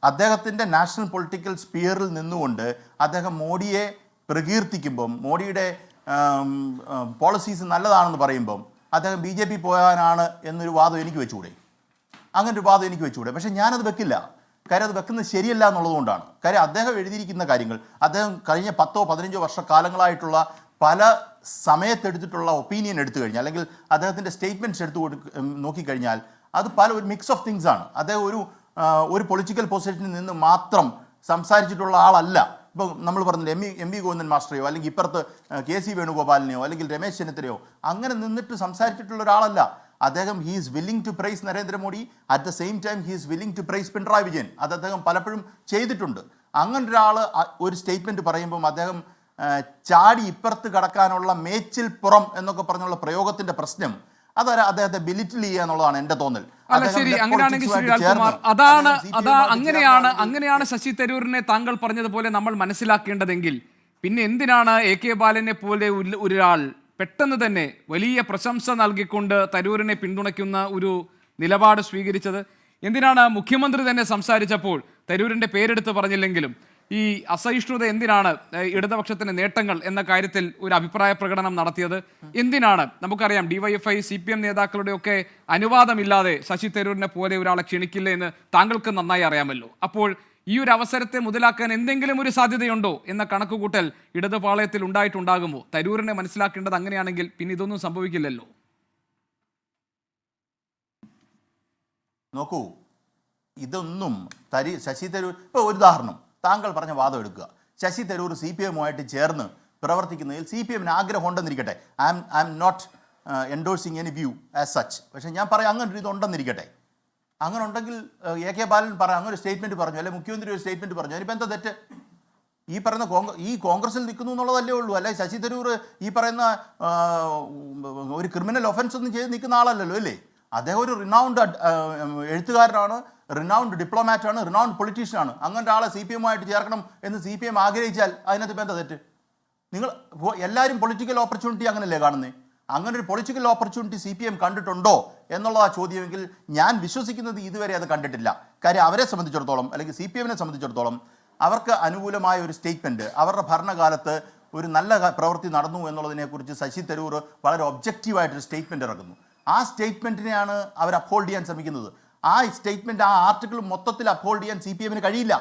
അദ്ദേഹത്തിൻ്റെ നാഷണൽ പൊളിറ്റിക്കൽ സ്പിയറിൽ നിന്നുകൊണ്ട് അദ്ദേഹം മോഡിയെ പ്രകീർത്തിക്കുമ്പം, മോഡിയുടെ പോളിസീസ് നല്ലതാണെന്ന് പറയുമ്പം അദ്ദേഹം BJP പോകാനാണ് എന്നൊരു വാദം എനിക്ക് വെച്ചുകൂടെ? അങ്ങനൊരു വാദം എനിക്ക് വെച്ചുകൂടെ? പക്ഷേ ഞാനത് വെക്കില്ല. കാര്യം അത് വെക്കുന്നത് ശരിയല്ല എന്നുള്ളതുകൊണ്ടാണ്. കാര്യം അദ്ദേഹം എഴുതിയിരിക്കുന്ന കാര്യങ്ങൾ, അദ്ദേഹം കഴിഞ്ഞ 10-15 വർഷക്കാലങ്ങളായിട്ടുള്ള പല സമയത്തെടുത്തിട്ടുള്ള ഒപ്പീനിയൻ എടുത്തു കഴിഞ്ഞാൽ അല്ലെങ്കിൽ അദ്ദേഹത്തിൻ്റെ സ്റ്റേറ്റ്മെൻറ്റ്സ് നോക്കിക്കഴിഞ്ഞാൽ അത് ഒരു മിക്സ് ഓഫ് തിങ്സ് ആണ്. അദ്ദേഹം ഒരു പൊളിറ്റിക്കൽ പൊസിഷനിൽ നിന്ന് മാത്രം സംസാരിച്ചിട്ടുള്ള ആളല്ല. ഇപ്പോൾ നമ്മൾ പറഞ്ഞില്ല എം വി ഗോവിന്ദൻ മാസ്റ്ററെയോ അല്ലെങ്കിൽ ഇപ്പുറത്ത് KC വേണുഗോപാലിനെയോ അല്ലെങ്കിൽ രമേശ് ചെന്നിത്തലയോ അങ്ങനെ നിന്നിട്ട് സംസാരിച്ചിട്ടുള്ള ഒരാളല്ല അദ്ദേഹം. He is willing to praise Narendra Modi, at the same time he is willing to praise Pinarayi Vijayan. അത് അദ്ദേഹം പലപ്പോഴും ചെയ്തിട്ടുണ്ട്. അങ്ങനെ ഒരാൾ ഒരു സ്റ്റേറ്റ്മെൻറ്റ് പറയുമ്പം അദ്ദേഹം ചാടി ഇപ്പുറത്ത് കടക്കാനുള്ള മേച്ചിൽ പുറം എന്നൊക്കെ പറഞ്ഞുള്ള പ്രയോഗത്തിൻ്റെ പ്രശ്നം അദ്ദേഹത്തെ ബിലിറ്റിൽ ചെയ്യുക എന്നുള്ളതാണ് എൻ്റെ തോന്നൽ. അല്ല ശരി, അങ്ങനെയാണെങ്കിൽ ശ്രീ ലാൽകുമാർ, അങ്ങനെയാണ് ശശി തരൂരിനെ താങ്കൾ പറഞ്ഞതുപോലെ നമ്മൾ മനസ്സിലാക്കേണ്ടതെങ്കിൽ പിന്നെ എന്തിനാണ് AK ബാലനെ പോലെ ഒരാൾ പെട്ടെന്ന് തന്നെ വലിയ പ്രശംസ നൽകിക്കൊണ്ട് തരൂരിനെ പിന്തുണയ്ക്കുന്ന ഒരു നിലപാട് സ്വീകരിച്ചത്? എന്തിനാണ് മുഖ്യമന്ത്രി തന്നെ സംസാരിച്ചപ്പോൾ തരൂരിൻ്റെ പേരെടുത്ത് പറഞ്ഞില്ലെങ്കിലും ഈ അസഹിഷ്ണുത എന്തിനാണ് ഇടതുപക്ഷത്തിന് നേട്ടങ്ങൾ എന്ന കാര്യത്തിൽ ഒരു അഭിപ്രായ പ്രകടനം നടത്തിയത്? എന്തിനാണ്? നമുക്കറിയാം DYFI CPM നേതാക്കളുടെയൊക്കെ അനുവാദമില്ലാതെ ശശി തരൂരിനെ പോലെ ഒരാളെ ക്ഷണിക്കില്ല എന്ന് താങ്കൾക്ക് നന്നായി അറിയാമല്ലോ. അപ്പോൾ ഈ ഒരു അവസരത്തെ മുതലാക്കാൻ എന്തെങ്കിലും ഒരു സാധ്യതയുണ്ടോ എന്ന കണക്കുകൂട്ടൽ ഇടതുപാളയത്തിൽ ഉണ്ടായിട്ടുണ്ടാകുമോ? തരൂരിനെ മനസ്സിലാക്കേണ്ടത് അങ്ങനെയാണെങ്കിൽ പിന്നെ ഇതൊന്നും സംഭവിക്കില്ലല്ലോ. നോക്കൂ, ഇതൊന്നും ശശി തരൂർ ഇപ്പോൾ ഒരു ഉദാഹരണം താങ്കൾ പറഞ്ഞ വാദം എടുക്കുക. ശശി തരൂർ CPM-ഉമായിട്ട് ചേർന്ന് പ്രവർത്തിക്കുന്നതിൽ CPM-ന് ആഗ്രഹം ഉണ്ടെന്നിരിക്കട്ടെ. I'm not endorsing any view as such. പക്ഷേ ഞാൻ പറയാം അങ്ങനെ ഒരു ഇതുണ്ടെന്നിരിക്കട്ടെ. അങ്ങനെ ഉണ്ടെങ്കിൽ AK ബാലൻ അങ്ങനെ ഒരു സ്റ്റേറ്റ്മെൻറ്റ് പറഞ്ഞു, അല്ലെങ്കിൽ മുഖ്യമന്ത്രി ഒരു സ്റ്റേറ്റ്മെൻറ്റ് പറഞ്ഞു. അതിനിപ്പോൾ എന്താ തെറ്റ്? ഈ പറയുന്ന കോൺഗ്രസിൽ നിൽക്കുന്നു എന്നുള്ളതല്ലേ ഉള്ളൂ. അല്ലെ ശശി തരൂർ ഈ പറയുന്ന ഒരു ക്രിമിനൽ ഒഫൻസ് ഒന്നും ചെയ്ത് നിൽക്കുന്ന ആളല്ലല്ലോ അല്ലേ? അദ്ദേഹം ഒരു റിനൗണ്ട് എഴുത്തുകാരനാണ്, റിനൗണ്ട് ഡിപ്ലോമാറ്റാണ്, റിനൗണ്ട് പൊളിറ്റീഷ്യനാണ്. അങ്ങനത്തെ ആളെ CPM-ആയിട്ട് ചേർക്കണം എന്ന് CPM ആഗ്രഹിച്ചാൽ അതിനകത്ത് ഇപ്പം എന്താ തെറ്റ്? നിങ്ങൾ എല്ലാവരും പൊളിറ്റിക്കൽ ഓപ്പർച്യൂണിറ്റി അങ്ങനെയല്ലേ കാണുന്നത്? അങ്ങനെ ഒരു പൊളിറ്റിക്കൽ ഓപ്പർച്യൂണിറ്റി CPM കണ്ടിട്ടുണ്ടോ എന്നുള്ളതാ ചോദ്യമെങ്കിൽ ഞാൻ വിശ്വസിക്കുന്നത് ഇതുവരെ അത് കണ്ടിട്ടില്ല. കാര്യം അവരെ സംബന്ധിച്ചിടത്തോളം അല്ലെങ്കിൽ CPM-നെ സംബന്ധിച്ചിടത്തോളം അവർക്ക് അനുകൂലമായ ഒരു സ്റ്റേറ്റ്മെൻറ്റ് അവരുടെ ഭരണകാലത്ത് ഒരു നല്ല പ്രവൃത്തി നടന്നു എന്നുള്ളതിനെക്കുറിച്ച് ശശി തരൂർ വളരെ ഒബ്ജക്റ്റീവായിട്ടൊരു സ്റ്റേറ്റ്മെൻറ്റ് ഇറക്കുന്നു. ആ സ്റ്റേറ്റ്മെൻറ്റിനെയാണ് അവർ അപ്ഹോൾഡ് ചെയ്യാൻ ശ്രമിക്കുന്നത്. ആ സ്റ്റേറ്റ്മെൻറ്റ് ആ ആർട്ടിക്കിൾ മൊത്തത്തിൽ അപ്ഹോൾഡ് ചെയ്യാൻ CPM-ന് കഴിയില്ല.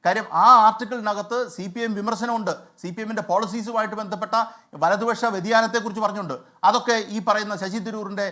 കാര്യം ആ ആർട്ടിക്കിളിനകത്ത് CPM വിമർശനമുണ്ട്. CPM-ന്റെ പോളിസീസുമായിട്ട് ബന്ധപ്പെട്ട വലതുപക്ഷ വ്യതിയാനത്തെക്കുറിച്ച് പറഞ്ഞുണ്ട്. അതൊക്കെ ഈ പറയുന്ന ശശി തരൂരിൻ്റെ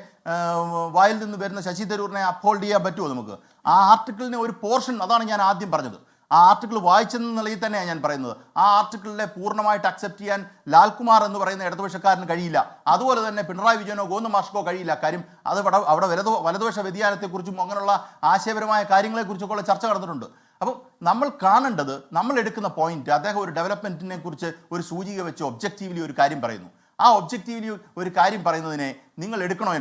വായിൽ നിന്ന് വരുന്ന ശശി തരൂരിനെ അപ്ഹോൾഡ് ചെയ്യാൻ പറ്റുമോ നമുക്ക്? ആ ആർട്ടിക്കിളിനെ ഒരു പോർഷൻ, അതാണ് ഞാൻ ആദ്യം പറഞ്ഞത്. ആ ആർട്ടിക്കിൾ വായിച്ചെന്ന നിലയിൽ തന്നെയാണ് ഞാൻ പറയുന്നത്. ആ ആർട്ടിക്കിളിനെ പൂർണ്ണമായിട്ട് അക്സെപ്റ്റ് ചെയ്യാൻ ലാൽകുമാർ എന്ന് പറയുന്ന ഇടതുപക്ഷക്കാരന് കഴിയില്ല. അതുപോലെ തന്നെ പിണറായി വിജയനോ ഗോവിന്ദ മാഷ്കോ കഴിയില്ല. കാര്യം അത് അവിടെ വലതുപക്ഷ വ്യതിയാനത്തെക്കുറിച്ചും അങ്ങനെയുള്ള ആശയപരമായ കാര്യങ്ങളെക്കുറിച്ചൊക്കെ ചർച്ച നടന്നിട്ടുണ്ട്. അപ്പം നമ്മൾ കാണേണ്ടത്, നമ്മൾ എടുക്കുന്ന പോയിന്റ്, അദ്ദേഹം ഒരു ഡെവലപ്മെൻറ്റിനെ കുറിച്ച് ഒരു സൂചിക വെച്ച് ഒബ്ജക്റ്റീവ്ലി ഒരു കാര്യം പറയുന്നു. ആ ഒബ്ജക്റ്റീവ്ലി ഒരു കാര്യം പറയുന്നതിനെ നിങ്ങൾ എടുക്കണോ?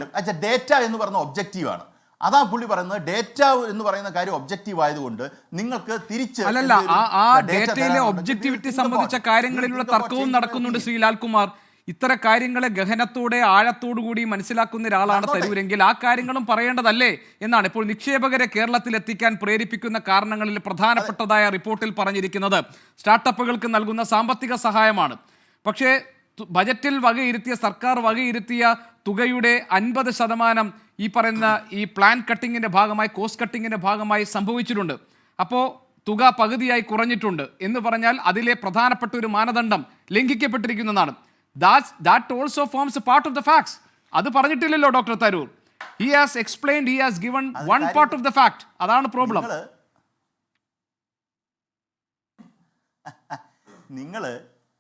ഡേറ്റ എന്ന് പറയുന്ന ഒബ്ജക്റ്റീവാണ്. അതാ പുള്ളി പറയുന്നത്. ഡേറ്റ എന്ന് പറയുന്ന കാര്യം ഒബ്ജക്റ്റീവ് ആയതുകൊണ്ട് നിങ്ങൾക്ക് തിരിച്ച് അല്ലല്ല, ആ ഡേറ്റയിലെ ഒബ്ജക്റ്റിവിറ്റി സംബന്ധിച്ച കാര്യങ്ങളിലുള്ള തർക്കവും നടക്കുന്നുണ്ട്. ശ്രീ ലാൽകുമാർ, ഇത്തരം കാര്യങ്ങളെ ഗഹനത്തോടെ ആഴത്തോടു കൂടി മനസ്സിലാക്കുന്ന ഒരാളാണ് തരൂരെങ്കിൽ ആ കാര്യങ്ങളും പറയേണ്ടതല്ലേ എന്നാണ് ഇപ്പോൾ നിക്ഷേപകരെ കേരളത്തിൽ എത്തിക്കാൻ പ്രേരിപ്പിക്കുന്ന കാരണങ്ങളിൽ പ്രധാനപ്പെട്ടതായ റിപ്പോർട്ടിൽ പറഞ്ഞിരിക്കുന്നത്. സ്റ്റാർട്ടപ്പുകൾക്ക് നൽകുന്ന സാമ്പത്തിക സഹായമാണ്. പക്ഷേ ബജറ്റിൽ വകയിരുത്തിയ, സർക്കാർ വകയിരുത്തിയ തുകയുടെ 50% ഈ പറയുന്ന ഈ പ്ലാൻ കട്ടിങ്ങിന്റെ ഭാഗമായി, കോസ്റ്റ് കട്ടിങ്ങിന്റെ ഭാഗമായി സംഭവിച്ചിട്ടുണ്ട്. അപ്പോൾ തുക പകുതിയായി കുറഞ്ഞിട്ടുണ്ട് എന്ന് പറഞ്ഞാൽ അതിലെ പ്രധാനപ്പെട്ട ഒരു മാനദണ്ഡം ലംഘിക്കപ്പെട്ടിരിക്കുന്നതാണ്. That also forms a part of the facts. അത് പറഞ്ഞിട്ടില്ലല്ലോ doctor Tharoor. He has explained, he has given one part of the fact. അതാണ് പ്രോബ്ലം. നിങ്ങൾ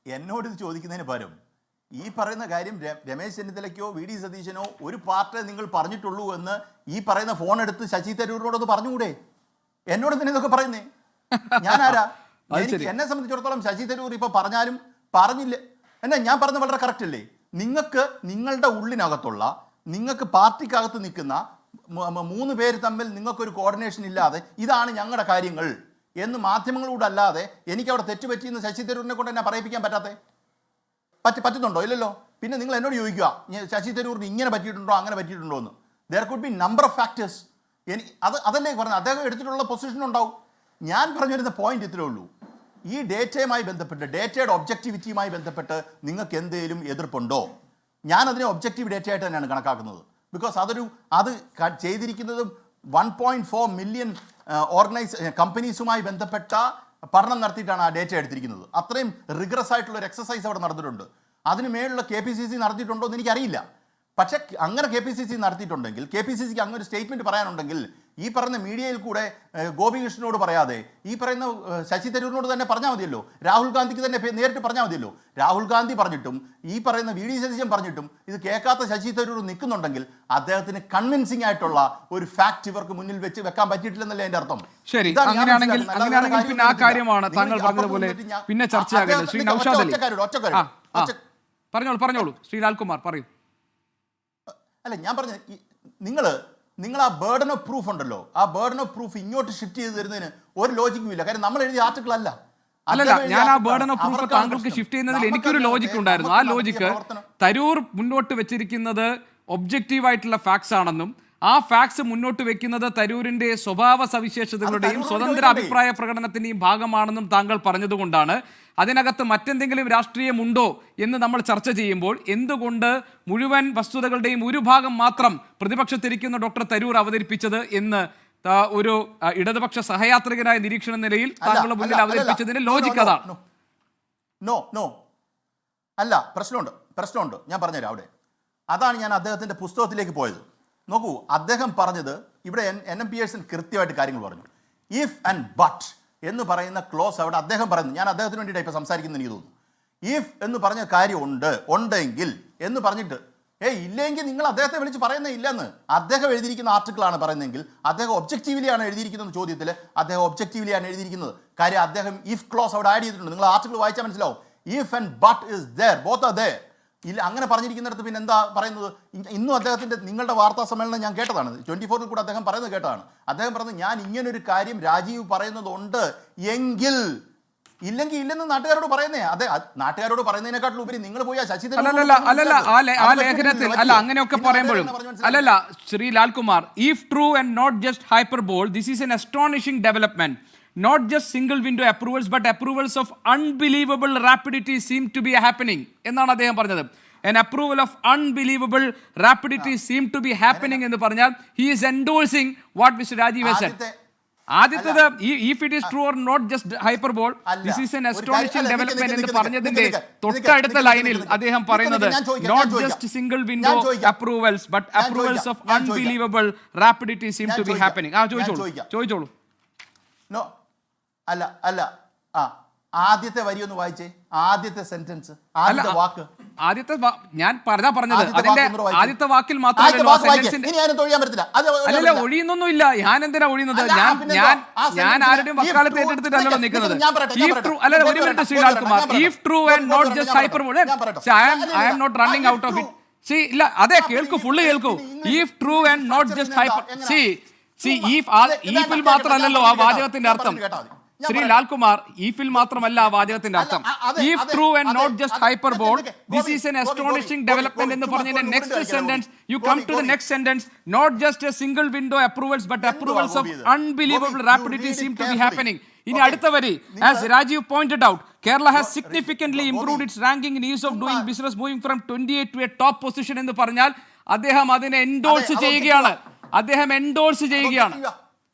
എന്നോട് ഇത് ചോദിക്കുന്നതിന് പകരം ഈ പറയുന്ന കാര്യം രമേശ് ചെന്നിത്തലയ്ക്കോ VD സതീശനോ ഒരു പാർട്ടേ നിങ്ങൾ പറഞ്ഞിട്ടുള്ളൂ എന്ന് ഈ പറയുന്ന ഫോൺ എടുത്ത് ശശി തരൂരിനോടൊന്ന് പറഞ്ഞുകൂടെ? എന്നോട് തന്നെ ഇതൊക്കെ പറയുന്നേ? ഞാനാരാ? എന്നെ സംബന്ധിച്ചിടത്തോളം ശശി തരൂർ ഇപ്പൊ പറഞ്ഞാലും പറഞ്ഞില്ല എന്നാ ഞാൻ പറഞ്ഞത് വളരെ കറക്റ്റ് അല്ലേ? നിങ്ങൾക്ക് നിങ്ങളുടെ ഉള്ളിനകത്തുള്ള, നിങ്ങൾക്ക് പാർട്ടിക്കകത്ത് നിൽക്കുന്ന 3 പേര് തമ്മിൽ നിങ്ങൾക്കൊരു കോർഡിനേഷൻ ഇല്ലാതെ ഇതാണ് ഞങ്ങളുടെ കാര്യങ്ങൾ എന്ന് മാധ്യമങ്ങളോട് അല്ലാതെ എനിക്ക് അവിടെ തെറ്റുപറ്റിയെന്ന് ശശി തരൂരിനെ കൊണ്ട് എന്നെ പറയിപ്പിക്കാൻ പറ്റുന്നുണ്ടോ? ഇല്ലല്ലോ. പിന്നെ നിങ്ങൾ എന്നോട് ചോദിക്കുക ശശി തരൂരിന് ഇങ്ങനെ പറ്റിയിട്ടുണ്ടോ അങ്ങനെ പറ്റിയിട്ടുണ്ടോ എന്ന്. There could be number of factors. അതല്ലേ പറഞ്ഞത്, അദ്ദേഹം എടുത്തിട്ടുള്ള പൊസിഷൻ ഉണ്ടാവും. ഞാൻ പറഞ്ഞു വരുന്ന പോയിന്റ് ഇത്രേ ഉള്ളൂ. ഈ ഡേറ്റയുമായി ബന്ധപ്പെട്ട്, ഡേറ്റയുടെ ഒബ്ജക്റ്റിവിറ്റിയുമായി ബന്ധപ്പെട്ട് നിങ്ങൾക്ക് എന്തെങ്കിലും എതിർപ്പുണ്ടോ? ഞാനതിനെ ഒബ്ജക്റ്റീവ് ഡേറ്റയായിട്ട് തന്നെയാണ് കണക്കാക്കുന്നത്. ബിക്കോസ് അത് ചെയ്തിരിക്കുന്നതും 1.4 മില്യൺ കമ്പനീസുമായി ബന്ധപ്പെട്ട പഠനം നടത്തിയിട്ടാണ് ആ ഡേറ്റ എടുത്തിരിക്കുന്നത്. അത്രയും റിഗ്രസ് ആയിട്ടുള്ള ഒരു എക്സസൈസ് അവിടെ നടന്നിട്ടുണ്ട്. അതിന് മേലുള്ള KPCC നടത്തിയിട്ടുണ്ടോ എന്ന് എനിക്കറിയില്ല. പക്ഷേ അങ്ങനെ KPCC നടത്തിയിട്ടുണ്ടെങ്കിൽ, KPCCക്ക് അങ്ങനെ ഒരു സ്റ്റേറ്റ്മെൻറ്റ് പറയാനുണ്ടെങ്കിൽ ഈ പറയുന്ന മീഡിയയിൽ കൂടെ ഗോപികൃഷ്ണനോട് പറയാതെ ഈ പറയുന്ന ശശി തരൂരിനോട് തന്നെ പറഞ്ഞാൽ മതിയല്ലോ. രാഹുൽ ഗാന്ധിക്ക് തന്നെ നേരിട്ട് പറഞ്ഞാൽ മതിയല്ലോ. രാഹുൽ ഗാന്ധി പറഞ്ഞിട്ടും ഈ പറയുന്ന VD സതീശൻ പറഞ്ഞിട്ടും ഇത് കേൾക്കാത്ത ശശി തരൂർ നിൽക്കുന്നുണ്ടെങ്കിൽ അദ്ദേഹത്തിന് കൺവിൻസിംഗ് ആയിട്ടുള്ള ഒരു ഫാക്ട് ഇവർക്ക് മുന്നിൽ വെക്കാൻ പറ്റിയിട്ടില്ലെന്നല്ലേ എൻ്റെ അർത്ഥം. ശരി, അങ്ങനെയാണെങ്കിൽ പിന്നെ ആ കാര്യമാണ് താങ്കൾ പറഞ്ഞതുപോലെ പിന്നെ ചർച്ചയാകേണ്ടത്. ശ്രീ നൗഷാദ് അലി പറഞ്ഞോളൂ. ശ്രീ ലാൽകുമാർ പറയൂ. അല്ല, ഞാൻ പറഞ്ഞ നിങ്ങൾ ആ ബേർഡൻ ഓഫ് പ്രൂഫ് ഉണ്ടല്ലോ, ആ ബേർഡൻ ഓഫ് പ്രൂഫ് ഇങ്ങോട്ട് ഷിഫ്റ്റ് ചെയ്ത് തരുന്നതിന് ഒരു ലോജിക്കും ഇല്ല. കാര്യം നമ്മൾ എഴുതിയ ആർട്ടിക്കിൾ അല്ല. അല്ലല്ല, ഞാൻ ആ ബേർഡൻ ഓഫ് പ്രൂഫ് താങ്കൾക്ക് ഷിഫ്റ്റ് ചെയ്യുന്നതിൽ എനിക്കൊരു ലോജിക് ഉണ്ടായിരുന്നു. ആ ലോജിക്ക് തരൂർ മുന്നോട്ട് വെച്ചിരിക്കുന്നത് ഒബ്ജക്റ്റീവ് ആയിട്ടുള്ള ഫാക്ട്സ് ആണെന്നും ആ ഫാക്ട്സ് മുന്നോട്ട് വെക്കുന്നത് തരൂരിന്റെ സ്വഭാവ സവിശേഷതകളുടെയും സ്വതന്ത്ര അഭിപ്രായ പ്രകടനത്തിന്റെയും ഭാഗമാണെന്നും താങ്കൾ പറഞ്ഞതുകൊണ്ടാണ് അതിനകത്ത് മറ്റെന്തെങ്കിലും രാഷ്ട്രീയമുണ്ടോ എന്ന് നമ്മൾ ചർച്ച ചെയ്യുമ്പോൾ എന്തുകൊണ്ട് മുഴുവൻ വസ്തുതകളുടെയും ഒരു ഭാഗം മാത്രം പ്രതിപക്ഷത്തിരിക്കുന്ന ഡോക്ടർ തരൂർ അവതരിപ്പിച്ചത് എന്ന് ഒരു ഇടതുപക്ഷ സഹയാത്രികനായ നിരീക്ഷണ നിലയിൽ താങ്കളുടെ മുന്നിൽ അവതരിപ്പിച്ചതിന്റെ ലോജിക്ക് അതാണ്. അല്ല, പ്രശ്നമുണ്ട്. ഞാൻ പറഞ്ഞുതരാം. അവിടെ അതാണ് ഞാൻ അദ്ദേഹത്തിന്റെ പുസ്തകത്തിലേക്ക് പോയത്. നോക്കൂ, അദ്ദേഹം പറഞ്ഞത് ഇവിടെ NM Pearson കൃത്യമായിട്ട് കാര്യങ്ങൾ പറഞ്ഞു. ഇഫ് ആൻഡ് ബട്ട് എന്ന് പറയുന്ന ക്ലോസ് അവിടെ അദ്ദേഹം പറയുന്നു. ഞാൻ അദ്ദേഹത്തിന് വേണ്ടിയിട്ട് ഇപ്പോൾ സംസാരിക്കുന്നത് എനിക്ക് തോന്നുന്നു. ഇഫ് എന്ന് പറഞ്ഞ കാര്യം ഉണ്ടെങ്കിൽ എന്ന് പറഞ്ഞിട്ട് ഇല്ലെങ്കിൽ നിങ്ങൾ അദ്ദേഹത്തെ വിളിച്ച് പറയുന്നത് ഇല്ലെന്ന് അദ്ദേഹം എഴുതിയിരിക്കുന്ന ആർട്ടിക്കിളാണ് പറയുന്നതെങ്കിൽ അദ്ദേഹം ഒബ്ജക്റ്റീവ്ലി ആണ് എഴുതിയിരിക്കുന്നത്. ചോദ്യത്തിൽ അദ്ദേഹം ഒബ്ജക്റ്റീവ്ലി ആണ് എഴുതിയിരിക്കുന്നത്. കാര്യം അദ്ദേഹം ഇഫ് ക്ലോസ് അവിടെ ആഡ് ചെയ്തിട്ടുണ്ട്. നിങ്ങൾ ആർട്ടിക്കിൾ വായിച്ചാൽ മനസ്സിലാവും. If and but is there, both are there. ഇല്ല, അങ്ങനെ പറഞ്ഞിരിക്കുന്നിടത്ത് പിന്നെ എന്താ പറയുന്നത്? ഇന്നും അദ്ദേഹത്തിൻ്റെ നിങ്ങളുടെ വാർത്താ സമ്മേളനം ഞാൻ കേട്ടതാണ്. 24-ൽ കൂടെ അദ്ദേഹം പറയുന്നത് കേട്ടതാണ്. അദ്ദേഹം പറഞ്ഞത് ഞാൻ ഇങ്ങനൊരു കാര്യം രാജീവ് പറയുന്നതുണ്ട് എങ്കിൽ, ഇല്ലെങ്കിൽ ഇല്ലെന്ന് നാട്ടുകാരോട് പറയുന്നേ. അതെ, നാട്ടുകാരോട് പറയുന്നതിനെക്കാട്ടിലും ഉപരി നിങ്ങൾ പോയി ശശി ആ ലേഖനത്തിൽ അല്ല അങ്ങനെയൊക്കെ പറയുമ്പോഴും അല്ലല്ല Shri Lalkumar, if true and not just hyperbole, this is an astonishing development. Not just single window approvals, but approvals of unbelievable rapidity seem to be happening. എന്നാണ് അദ്ദേഹം പറഞ്ഞത്. An approval of unbelievable rapidity seem to be happening എന്ന് പറഞ്ഞാൽ he is endorsing what Mr. Rajiv has said. ആദ്യത്തേത് if it is true or not just hyperbole, this is an astonishing development എന്ന് പറഞ്ഞതിന്റെ തൊട്ടടുത്ത ലൈനിൽ അദ്ദേഹം പറയുന്നത് not just single window approvals, but approvals of unbelievable rapidity seem to be happening. ചോദിച്ചോളൂ. No, അല്ല ആദ്യത്തെ വരി ഒന്ന് വായിച്ചേ. ആദ്യത്തെ സെന്റൻസ്, ആദ്യത്തെ വാക്ക്. ഞാൻ പറഞ്ഞത് അതിന്റെ ആദ്യത്തെ വാക്കിൽ മാത്രമല്ല ഒഴിയുന്നൊന്നുമില്ല. ഞാൻ എന്തിനാ ഒഴിയുന്നത്? ഞാൻ ആരുടെയും വക്കാലത്ത് ഏറ്റെടുത്തിട്ടല്ലോ നിൽക്കുന്നത്. അല്ല, ഒരു minute Sreelalkumar. If true and not just hyperbole, I am not running out of it. ഇല്ല, അതെ, കേൾക്കൂ, ഫുള്ള് കേൾക്കൂ. If true and not just hyper, ഈഫിൽ മാത്രമല്ലല്ലോ ആ വാചകത്തിന്റെ അർത്ഥം. ശ്രീ ലാൽകുമാർ, ഈഫിൽ മാത്രമല്ല ആ വാചകത്തിന്റെ അർത്ഥം. If true and not just hyperbole, this is an astonishing development എന്ന് പറഞ്ഞതിന്റെ next sentence, you come to the next sentence, not just a single window approvals but approvals of unbelievable rapidity seem to be happening. ഇനി അടുത്ത വരി, as Rajiv pointed out, Kerala has significantly improved its ranking in ease of doing business, moving from 28 to a top position എന്ന് പറഞ്ഞാൽ അദ്ദേഹം അതിനെ endorse ചെയ്യുകയാണ്. അദ്ദേഹം endorse ചെയ്യുകയാണ്.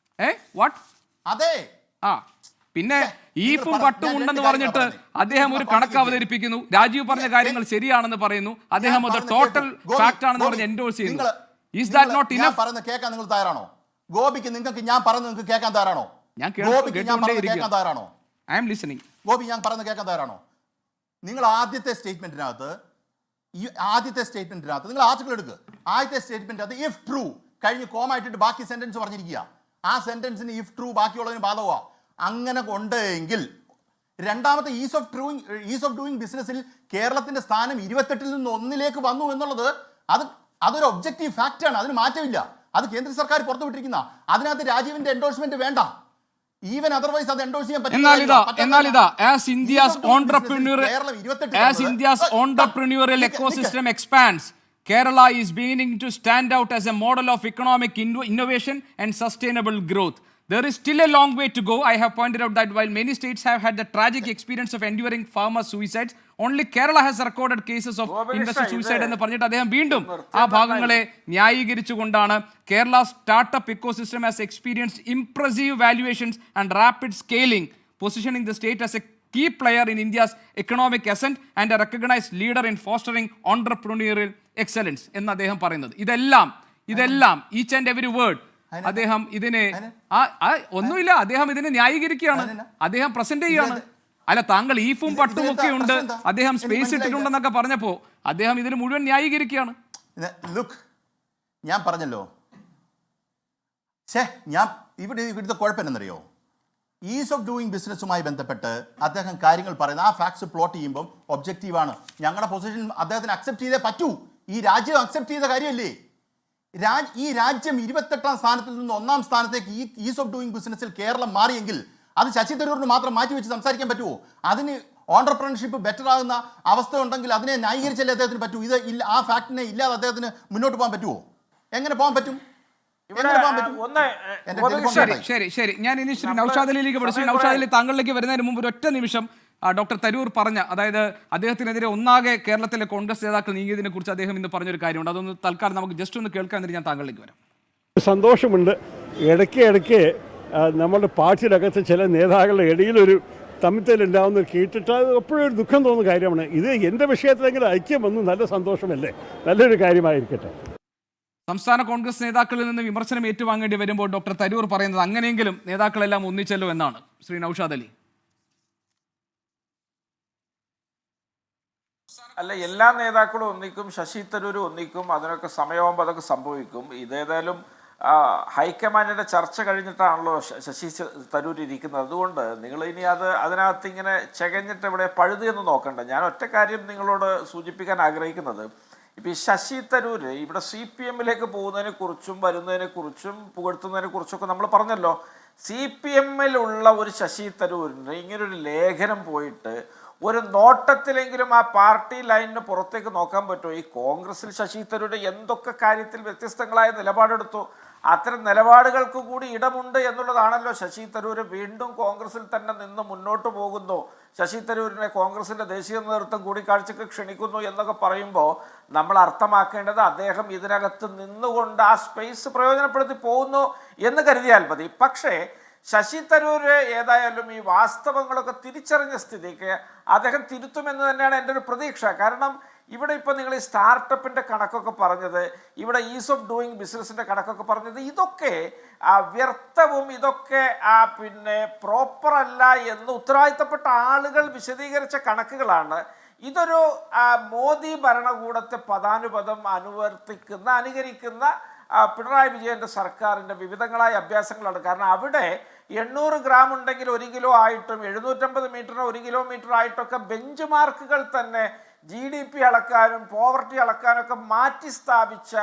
വാട്ട്? അതെ. പിന്നെ ഈഫും പട്ടും ഉണ്ടെന്ന് പറഞ്ഞിട്ട് അദ്ദേഹം ഒരു കണക്ക് അവതരിപ്പിക്കുന്നു. രാജീവ് പറഞ്ഞ കാര്യങ്ങൾ ശരിയാണെന്ന് പറയുന്നു. അദ്ദേഹം അത് ടോട്ടൽ ഫാക്ട് ആണെന്ന് പറഞ്ഞ് എൻഡോഴ്സ് ചെയ്യുന്നു. Is that not enough? പറയുന്നത് കേൾക്കാൻ നിങ്ങൾ തയ്യാറാണോ? ഗോപിക്ക് നിങ്ങൾക്ക് ഞാൻ പറയുന്നത് നിങ്ങൾക്ക് കേൾക്കാൻ തയ്യാറാണോ? ഞാൻ കേൾക്കാൻ തയ്യാറാണോ? I am listening. ഗോപി, ഞാൻ പറയുന്നത് കേൾക്കാൻ തയ്യാറാണോ? നിങ്ങൾ ആദ്യത്തെ സ്റ്റേറ്റ്മെന്റിനകത്ത് നിങ്ങൾ ആർട്ടിക്കിൾ എടുക്കുക. ആദ്യത്തെ സ്റ്റേറ്റ്മെന്റ് ഇഫ് ട്രൂ കഴിഞ്ഞ് കോമ ഇട്ടിട്ട് ബാക്കി സെന്റൻസ് പറഞ്ഞിരിക്കുക. ആ സെന്റൻസിന് ഇഫ് ട്രൂ ബാക്കിയുള്ളതിന് ബാധകമാണ്. അങ്ങനെ ഉണ്ടെങ്കിൽ രണ്ടാമത്തെ ഈസ് ഓഫ് ഡൂയിങ് ബിസിനസ്സിൽ കേരളത്തിന്റെ സ്ഥാനം 28-ൽ നിന്ന് 1-ലേക്ക് വന്നു എന്നുള്ളത് അതൊരു ഒബ്ജക്റ്റീവ് ഫാക്റ്റ് ആണ്. അതിന് മാറ്റമില്ല. അത് കേന്ദ്ര സർക്കാർ പുറത്തുവിട്ടിരിക്കുന്ന. അതിനകത്ത് രാജീവിന്റെ എൻഡോഴ്സ്മെന്റ് വേണ്ട. ഈവൻ അതർവൈസ് അത് എൻഡോഴ്സ് ചെയ്യാൻ പറ്റില്ല. As India's entrepreneurial ecosystem expands, Kerala is beginning to stand out as a model of economic innovation and sustainable growth. There is still a long way to go. I have pointed out that while many states have had the tragic experience of enduring farmer suicides, only Kerala has recorded cases of investor suicide എന്ന് പറഞ്ഞിട്ട് അദ്ദേഹം വീണ്ടും ആ ഭാഗങ്ങളെ ന്യായീകരിച്ചുകൊണ്ടാണ് Kerala startup ecosystem has experienced impressive valuations and rapid scaling, positioning the state as a key player in India's economic ascent and a recognized leader in fostering entrepreneurial excellence എന്ന് അദ്ദേഹം പറയുന്നത്. ഇതെല്ലാം ഈച്ച് ആൻഡ് എവരി വേർഡ് അദ്ദേഹം ഇതിനെ ഒന്നുമില്ല, അദ്ദേഹം ഇതിനെ ന്യായീകരിക്കുകയാണ്, അദ്ദേഹം പ്രസന്റ് ചെയ്യുകയാണ്. അല്ല, താങ്കൾ ഈഫും പട്ടും ഒക്കെ ഉണ്ട്, അദ്ദേഹം സ്പേസ് ഇട്ടിട്ടുണ്ടെന്നൊക്കെ പറഞ്ഞപ്പോ അദ്ദേഹം ഇതിന് മുഴുവൻ ന്യായീകരിക്കുകയാണ്. ഞാൻ പറഞ്ഞല്ലോ, ഇവിടുത്തെ കുഴപ്പമെന്നറിയോ? ഈസ് ഓഫ് ഡൂയിങ് ബിസിനസ്സുമായി ബന്ധപ്പെട്ട് അദ്ദേഹം കാര്യങ്ങൾ പറയുന്ന ആ ഫാക്ട്സ് പ്ലോട്ട് ചെയ്യുമ്പോൾ ഒബ്ജക്റ്റീവാണ്. ഞങ്ങളുടെ പൊസിഷൻ അദ്ദേഹത്തിന് അക്സെപ്റ്റ് ചെയ്തേ പറ്റൂ. ഈ രാജ്യം അക്സെപ്റ്റ് ചെയ്ത കാര്യമല്ലേ? ഈ രാജ്യം 28-ാം സ്ഥാനത്തിൽ നിന്ന് 1-ാം സ്ഥാനത്തേക്ക് ഈ ഈസ് ഓഫ് ഡൂയിങ് ബിസിനസ്സിൽ കേരളം മാറിയെങ്കിൽ അത് ശശി തരൂരിന് മാത്രം മാറ്റിവെച്ച് സംസാരിക്കാൻ പറ്റുമോ? അതിന് ഓണ്ടർപ്രണർഷിപ്പ് ബെറ്റർ ആകുന്ന അവസ്ഥ ഉണ്ടെങ്കിൽ അതിനെ ന്യായീകരിച്ചല്ലേ അദ്ദേഹത്തിന് പറ്റൂ. ആ ഫാക്ടിനെ ഇല്ലാതെ അദ്ദേഹത്തിന് മുന്നോട്ട് പോകാൻ പറ്റുമോ? എങ്ങനെ പോകാൻ പറ്റും? ശരി, ഞാൻ ഇനി ശ്രീ നൗഷാദ് അലിയിലേക്ക് പഠിച്ചു. നൗഷാദ് അലി, താങ്കളിലേക്ക് വരുന്നതിന് മുമ്പ് ഒറ്റ നിമിഷം ഡോക്ടർ തരൂർ പറഞ്ഞ, അതായത് അദ്ദേഹത്തിനെതിരെ ഒന്നാകെ കേരളത്തിലെ കോൺഗ്രസ് നേതാക്കൾ നീങ്ങിയതിനെ കുറിച്ച് അദ്ദേഹം ഇന്ന് പറഞ്ഞൊരു കാര്യമുണ്ട്. അതൊന്ന് തൽക്കാലം നമുക്ക് ജസ്റ്റ് ഒന്ന് കേൾക്കാൻ വേണ്ടി ഞാൻ താങ്കളിലേക്ക് വരാം. സന്തോഷമുണ്ട്. ഇടയ്ക്ക് നമ്മുടെ പാർട്ടിയിലകത്ത് ചില നേതാക്കളുടെ ഇടയിലൊരു തമ്മിത്തലുണ്ടാവുന്ന കേട്ടിട്ട് അത് എപ്പോഴും ഒരു ദുഃഖം തോന്നുന്ന കാര്യമാണ്. ഇത് എൻ്റെ വിഷയത്തിലെങ്കിലും ഐക്യം വന്നു, നല്ല സന്തോഷമല്ലേ, നല്ലൊരു കാര്യമായിരിക്കട്ടെ. സംസ്ഥാന കോൺഗ്രസ് നേതാക്കളിൽ നിന്ന് വിമർശനം ഏറ്റുവാങ്ങേണ്ടി വരുമ്പോൾ ഡോക്ടർ തരൂർ പറയുന്നത് അങ്ങനെയെങ്കിലും നേതാക്കളെല്ലാം ഒന്നിച്ചല്ലോ എന്നാണ്. ശ്രീ നൌഷാദ് അലി. അല്ല, എല്ലാ നേതാക്കളും ഒന്നിക്കും, ശശി തരൂർ ഒന്നിക്കും, അതിനൊക്കെ സമയമാകുമ്പോൾ അതൊക്കെ സംഭവിക്കും. ഇതേതായാലും ഹൈക്കമാൻഡിന്റെ ചർച്ച കഴിഞ്ഞിട്ടാണല്ലോ ശശി തരൂർ ഇരിക്കുന്നത്. അതുകൊണ്ട് നിങ്ങൾ ഇനി അതിനകത്ത് ഇങ്ങനെ ചകഞ്ഞിട്ട് ഇവിടെ പഴുതി എന്ന് നോക്കണ്ട. ഞാൻ ഒറ്റ കാര്യം നിങ്ങളോട് സൂചിപ്പിക്കാൻ ആഗ്രഹിക്കുന്നത്, ഇപ്പം ഈ ശശി തരൂർ ഇവിടെ CPM-ലേക്ക് പോകുന്നതിനെ കുറിച്ചും വരുന്നതിനെ കുറിച്ചും പുകഴ്ത്തുന്നതിനെ കുറിച്ചൊക്കെ നമ്മൾ പറഞ്ഞല്ലോ. CPM-ലുള്ള ഒരു ശശി തരൂരിന് ഇങ്ങനൊരു ലേഖനം പോയിട്ട് ഒരു നോട്ടത്തിലെങ്കിലും ആ പാർട്ടി ലൈനിന് പുറത്തേക്ക് നോക്കാൻ പറ്റുമോ? ഈ കോൺഗ്രസിൽ ശശി തരൂർ എന്തൊക്കെ കാര്യത്തിൽ വ്യത്യസ്തങ്ങളായ നിലപാടെടുത്തു, അത്തരം നിലപാടുകൾക്ക് കൂടി ഇടമുണ്ട് എന്നുള്ളതാണല്ലോ ശശി തരൂർ വീണ്ടും കോൺഗ്രസിൽ തന്നെ നിന്ന് മുന്നോട്ട് പോകുന്നു, ശശി തരൂരിനെ കോൺഗ്രസിന്റെ ദേശീയ നേതൃത്വം കൂടിക്കാഴ്ചക്ക് ക്ഷണിക്കുന്നു എന്നൊക്കെ പറയുമ്പോൾ നമ്മൾ അർത്ഥമാക്കേണ്ടത് അദ്ദേഹം ഇതിനകത്ത് നിന്നുകൊണ്ട് ആ സ്പേസ് പ്രയോജനപ്പെടുത്തി പോകുന്നു എന്ന് കരുതിയാൽ മതി. പക്ഷേ ശശി തരൂർ ഏതായാലും ഈ വാസ്തവങ്ങളൊക്കെ തിരിച്ചറിഞ്ഞ സ്ഥിതിക്ക് അദ്ദേഹം തിരുത്തുമെന്ന് തന്നെയാണ് എൻ്റെ ഒരു പ്രതീക്ഷ. കാരണം ഇവിടെ ഇപ്പോൾ നിങ്ങൾ ഈ സ്റ്റാർട്ടപ്പിൻ്റെ കണക്കൊക്കെ പറഞ്ഞത്, ഇവിടെ ഈസ് ഓഫ് ഡൂയിങ് ബിസിനസിൻ്റെ കണക്കൊക്കെ പറഞ്ഞത്, ഇതൊക്കെ വ്യർത്ഥവും ഇതൊക്കെ പിന്നെ പ്രോപ്പറല്ല എന്ന് ഉത്തരവാദിത്തപ്പെട്ട ആളുകൾ വിശദീകരിച്ച കണക്കുകളാണ്. ഇതൊരു മോദി ഭരണകൂടത്തെ പദാനുപദം അനുകരിക്കുന്ന പിണറായി വിജയൻ്റെ സർക്കാരിൻ്റെ വിവിധങ്ങളായ അഭ്യാസങ്ങളാണ്. കാരണം അവിടെ 800 ഗ്രാം ഉണ്ടെങ്കിൽ 1 കിലോ ആയിട്ടും 750 മീറ്ററിന് 1 കിലോമീറ്റർ ആയിട്ടൊക്കെ ബെഞ്ച് മാർക്കുകൾ തന്നെ GDP അളക്കാനും പോവർട്ടി അളക്കാനൊക്കെ മാറ്റി സ്ഥാപിച്ച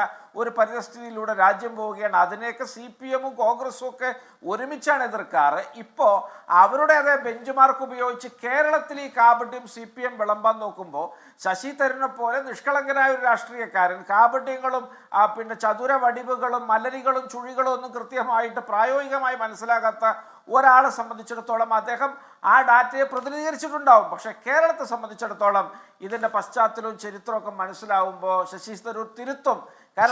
ഒരു പരിസ്ഥിതിയിലൂടെ രാജ്യം പോവുകയാണ്. അതിനെയൊക്കെ CPM-ഉം കോൺഗ്രസും ഒക്കെ ഒരുമിച്ചാണ് എതിർക്കാറ്. ഇപ്പോൾ അവരുടെ അതേ ബെഞ്ച് മാർക്ക് ഉപയോഗിച്ച് കേരളത്തിൽ ഈ കാപട്യം CPM വിളമ്പാൻ നോക്കുമ്പോൾ ശശി തരൂരിനെ പോലെ നിഷ്കളങ്കനായ ഒരു രാഷ്ട്രീയക്കാരൻ കാപട്യങ്ങളും പിന്നെ ചതുര വടിവുകളും മലരികളും ചുഴികളും ഒന്നും കൃത്യമായിട്ട് പ്രായോഗികമായി മനസ്സിലാകാത്ത ഒരാളെ സംബന്ധിച്ചിടത്തോളം അദ്ദേഹം ആ ഡാറ്റയെ പ്രതിനിധീകരിച്ചിട്ടുണ്ടാവും. പക്ഷെ കേരളത്തെ സംബന്ധിച്ചിടത്തോളം ഇതിന്റെ പശ്ചാത്തലവും ചരിത്രമൊക്കെ മനസ്സിലാവുമ്പോൾ ശശി തരൂർ തിരുത്തും.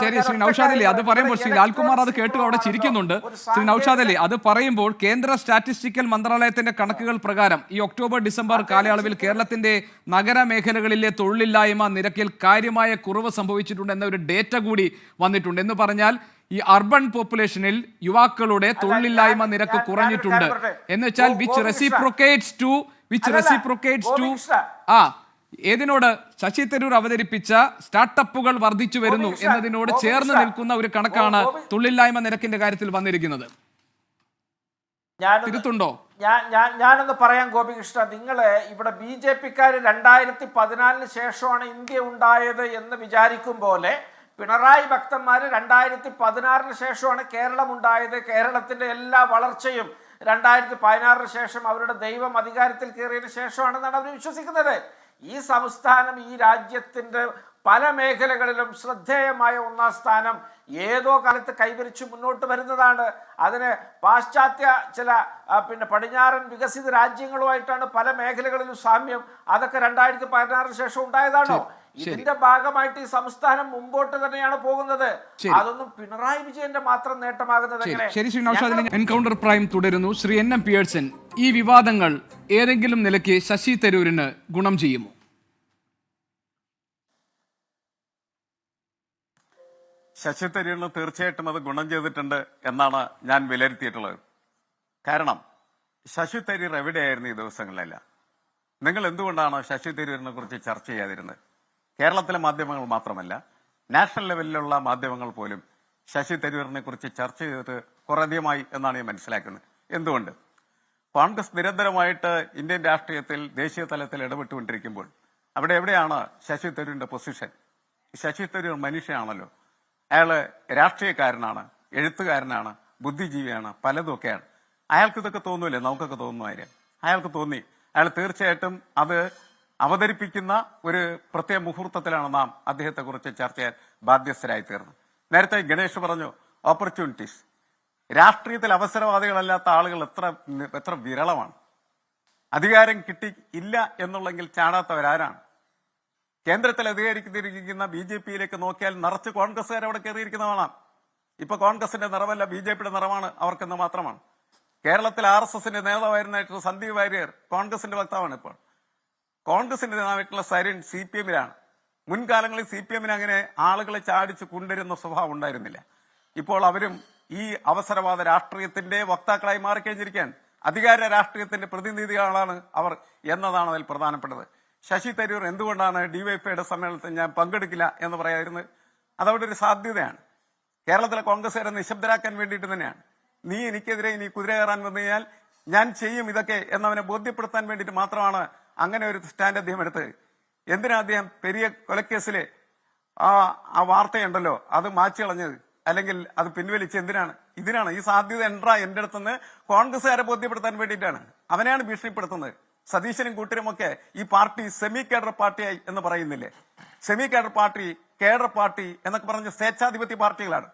ശരി ശ്രീ നൌഷാദ് അലി, അത് പറയുമ്പോൾ ശ്രീ ലാൽകുമാർ അത് കേട്ട് അവിടെ ചിരിക്കുന്നുണ്ട്. ശ്രീ നൌഷാദ് അലി, അത് പറയുമ്പോൾ കേന്ദ്ര സ്റ്റാറ്റിസ്റ്റിക്കൽ മന്ത്രാലയത്തിന്റെ കണക്കുകൾ പ്രകാരം ഈ ഒക്ടോബർ-ഡിസംബർ കാലയളവിൽ കേരളത്തിന്റെ നഗരമേഖലകളിലെ തൊഴിലില്ലായ്മ നിരക്കിൽ കാര്യമായ കുറവ് സംഭവിച്ചിട്ടുണ്ട് എന്ന ഒരു ഡേറ്റ കൂടി വന്നിട്ടുണ്ട്. എന്ന് പറഞ്ഞാൽ ഈ അർബൻ പോപ്പുലേഷനിൽ യുവാക്കളുടെ തൊഴിലില്ലായ്മ നിരക്ക് കുറഞ്ഞിട്ടുണ്ട് എന്ന് വെച്ചാൽ വിച്ച് റെസിപ്രോക്കേറ്റ്സ് ടു ഏതിനോട് ശശി തരൂർ അവതരിപ്പിച്ച സ്റ്റാർട്ടപ്പുകൾ വർദ്ധിച്ചു വരുന്നു എന്നതിനോട് ചേർന്ന് നിൽക്കുന്ന ഒരു കണക്കാണ് തൊഴിലില്ലായ്മ നിരക്കിന്റെ കാര്യത്തിൽ വന്നിരിക്കുന്നത്. തിരുത്തുണ്ടോ? ഞാനൊന്ന് പറയാം ഗോപികൃഷ്ണ, നിങ്ങള് ഇവിടെ BJP-ക്കാർ 2014 ശേഷമാണ് ഇന്ത്യ ഉണ്ടായത് എന്ന് വിചാരിക്കും പോലെ പിണറായി ഭക്തന്മാർ 2016 ശേഷമാണ് കേരളം ഉണ്ടായത്. കേരളത്തിന്റെ എല്ലാ വളർച്ചയും 2016 ശേഷം അവരുടെ ദൈവം അധികാരത്തിൽ കയറിയതിനു ശേഷമാണെന്നാണ് അവർ വിശ്വസിക്കുന്നത്. ഈ സംസ്ഥാനം ഈ രാജ്യത്തിന്റെ പല മേഖലകളിലും ശ്രദ്ധേയമായ 1-ാം സ്ഥാനം ഏതോ കാലത്ത് കൈവരിച്ച് മുന്നോട്ട് വരുന്നതാണ്. അതിന് പാശ്ചാത്യ ചില പിന്നെ പടിഞ്ഞാറൻ വികസിത രാജ്യങ്ങളുമായിട്ടാണ് പല മേഖലകളിലും സാമ്യം. അതൊക്കെ 2016 ശേഷം ഉണ്ടായതാണോ? ഇതിന്റെ ഭാഗമായിട്ട് ഈ സംസ്ഥാനം മുമ്പോട്ട് തന്നെയാണ് പോകുന്നത്. അതൊന്നും പിണറായി വിജയന്റെ മാത്രം നേട്ടമാകുന്നത് എങ്ങനെ? എൻകൗണ്ടർ പ്രൈം തുടരുന്നു. ശ്രീ NM പിയേഴ്സൺ, ഈ വിവാദങ്ങൾ ഏതെങ്കിലും നിലയ്ക്ക് ശശി തരൂരിന് ഗുണം ചെയ്യുമോ? ശശി തരൂരിന് തീർച്ചയായിട്ടും അത് ഗുണം ചെയ്തിട്ടുണ്ട് എന്നാണ് ഞാൻ വിലയിരുത്തിയിട്ടുള്ളത്. കാരണം ശശി തരൂർ എവിടെയായിരുന്നു ഈ ദിവസങ്ങളിലെല്ലാം? നിങ്ങൾ എന്തുകൊണ്ടാണ് ശശി തരൂരിനെ കുറിച്ച് ചർച്ച ചെയ്യാതിരുന്നത്? കേരളത്തിലെ മാധ്യമങ്ങൾ മാത്രമല്ല, നാഷണൽ ലെവലിലുള്ള മാധ്യമങ്ങൾ പോലും ശശി തരൂരിനെ കുറിച്ച് ചർച്ച ചെയ്തിട്ട് കുറേയധികമായി എന്നാണ് ഞാൻ മനസ്സിലാക്കുന്നത്. എന്തുകൊണ്ട്? കോൺഗ്രസ് നിരന്തരമായിട്ട് ഇന്ത്യൻ രാഷ്ട്രീയത്തിൽ ദേശീയ തലത്തിൽ ഇടപെട്ടുകൊണ്ടിരിക്കുമ്പോൾ അവിടെ എവിടെയാണ് ശശി തരൂരിന്റെ പൊസിഷൻ? ശശി തരൂർ മനുഷ്യനാണല്ലോ. അയാള് രാഷ്ട്രീയക്കാരനാണ്, എഴുത്തുകാരനാണ്, ബുദ്ധിജീവിയാണ്, പലതൊക്കെയാണ്. അയാൾക്ക് ഇതൊക്കെ തോന്നൂലേ? നമുക്കൊക്കെ തോന്നുന്നു. അയാൾക്ക് തോന്നി. അയാൾ തീർച്ചയായിട്ടും അത് അവതരിപ്പിക്കുന്ന ഒരു പ്രത്യേക മുഹൂർത്തത്തിലാണ് നാം അദ്ദേഹത്തെ കുറിച്ച് ചർച്ച ചെയ്യാൻ ബാധ്യസ്ഥരായി തീർന്നത്. നേരത്തെ ഗണേഷ് പറഞ്ഞു ഓപ്പർച്യൂണിറ്റീസ്. രാഷ്ട്രീയത്തിൽ അവസരവാദികളല്ലാത്ത ആളുകൾ എത്ര വിരളമാണ്. അധികാരം ഇല്ല എന്നുള്ളെങ്കിൽ ചാടാത്തവരാരാണ്? കേന്ദ്രത്തിൽ അധികാരിക്കുന്ന BJP-യിലേക്ക് നോക്കിയാൽ നിറച്ച് കോൺഗ്രസ്സുകാർ അവിടെ കയറിയിരിക്കുന്നതാണ്. ഇപ്പൊ കോൺഗ്രസിന്റെ നിറമല്ല BJP-യുടെ നിറമാണ് അവർക്കെന്ന് മാത്രമാണ്. കേരളത്തിൽ RSSന്റെ നേതാവായിരുന്നായിട്ടുള്ള സന്ദീപ് വാര്യർ കോൺഗ്രസിന്റെ വക്താവാണ്. ഇപ്പോൾ കോൺഗ്രസിന്റെ നേതാവായിട്ടുള്ള സരിൻ CPM-ലാണ്. മുൻകാലങ്ങളിൽ CPM അങ്ങനെ ആളുകളെ ചാടിച്ച് കൊണ്ടുവരുന്ന സ്വഭാവം ഉണ്ടായിരുന്നില്ല. ഇപ്പോൾ അവരും ഈ അവസരവാദ രാഷ്ട്രീയത്തിന്റെ വക്താക്കളായി മാറിക്കഴിഞ്ഞിരിക്കുകയാണ്. അധികാര രാഷ്ട്രീയത്തിന്റെ പ്രതിനിധികളാണ് അവർ എന്നതാണ് അതിൽ പ്രധാനപ്പെട്ടത്. ശശി തരൂർ എന്തുകൊണ്ടാണ് ഡിവൈഎഫ്ഐയുടെ സമ്മേളനത്തിൽ ഞാൻ പങ്കെടുക്കില്ല എന്ന് പറയാതിരുന്നത്? അതവിടെ ഒരു സാധ്യതയാണ്. കേരളത്തിലെ കോൺഗ്രസുകാരെ നിശബ്ദരാക്കാൻ വേണ്ടിയിട്ട് തന്നെയാണ്. നീ എനിക്കെതിരെ ഇനി കുതിര കയറാൻ വന്നു കഴിഞ്ഞാൽ ഞാൻ ചെയ്യും ഇതൊക്കെ എന്നവനെ ബോധ്യപ്പെടുത്താൻ വേണ്ടിയിട്ട് മാത്രമാണ് അങ്ങനെ ഒരു സ്റ്റാൻഡ് അദ്ദേഹം എടുത്തത്. എന്തിനാ അദ്ദേഹം പെരിയ കൊലക്കേസിലെ ആ വാർത്തയുണ്ടല്ലോ അത് മാറ്റി കളഞ്ഞത്, അല്ലെങ്കിൽ അത് പിൻവലിച്ച് എന്തിനാണ്? ഇതിനാണ് ഈ സാധ്യത എന്റെ അടുത്തുനിന്ന് കോൺഗ്രസുകാരെ ബോധ്യപ്പെടുത്താൻ വേണ്ടിയിട്ടാണ്. അവനെയാണ് ഭീഷണിപ്പെടുത്തുന്നത്. സതീശനും കൂട്ടരുമൊക്കെ ഈ പാർട്ടി സെമി കേഡർ പാർട്ടിയായി എന്ന് പറയുന്നില്ലേ? Semi cadre party, cadre party എന്നൊക്കെ പറഞ്ഞ സ്വേച്ഛാധിപത്യ പാർട്ടികളാണ്.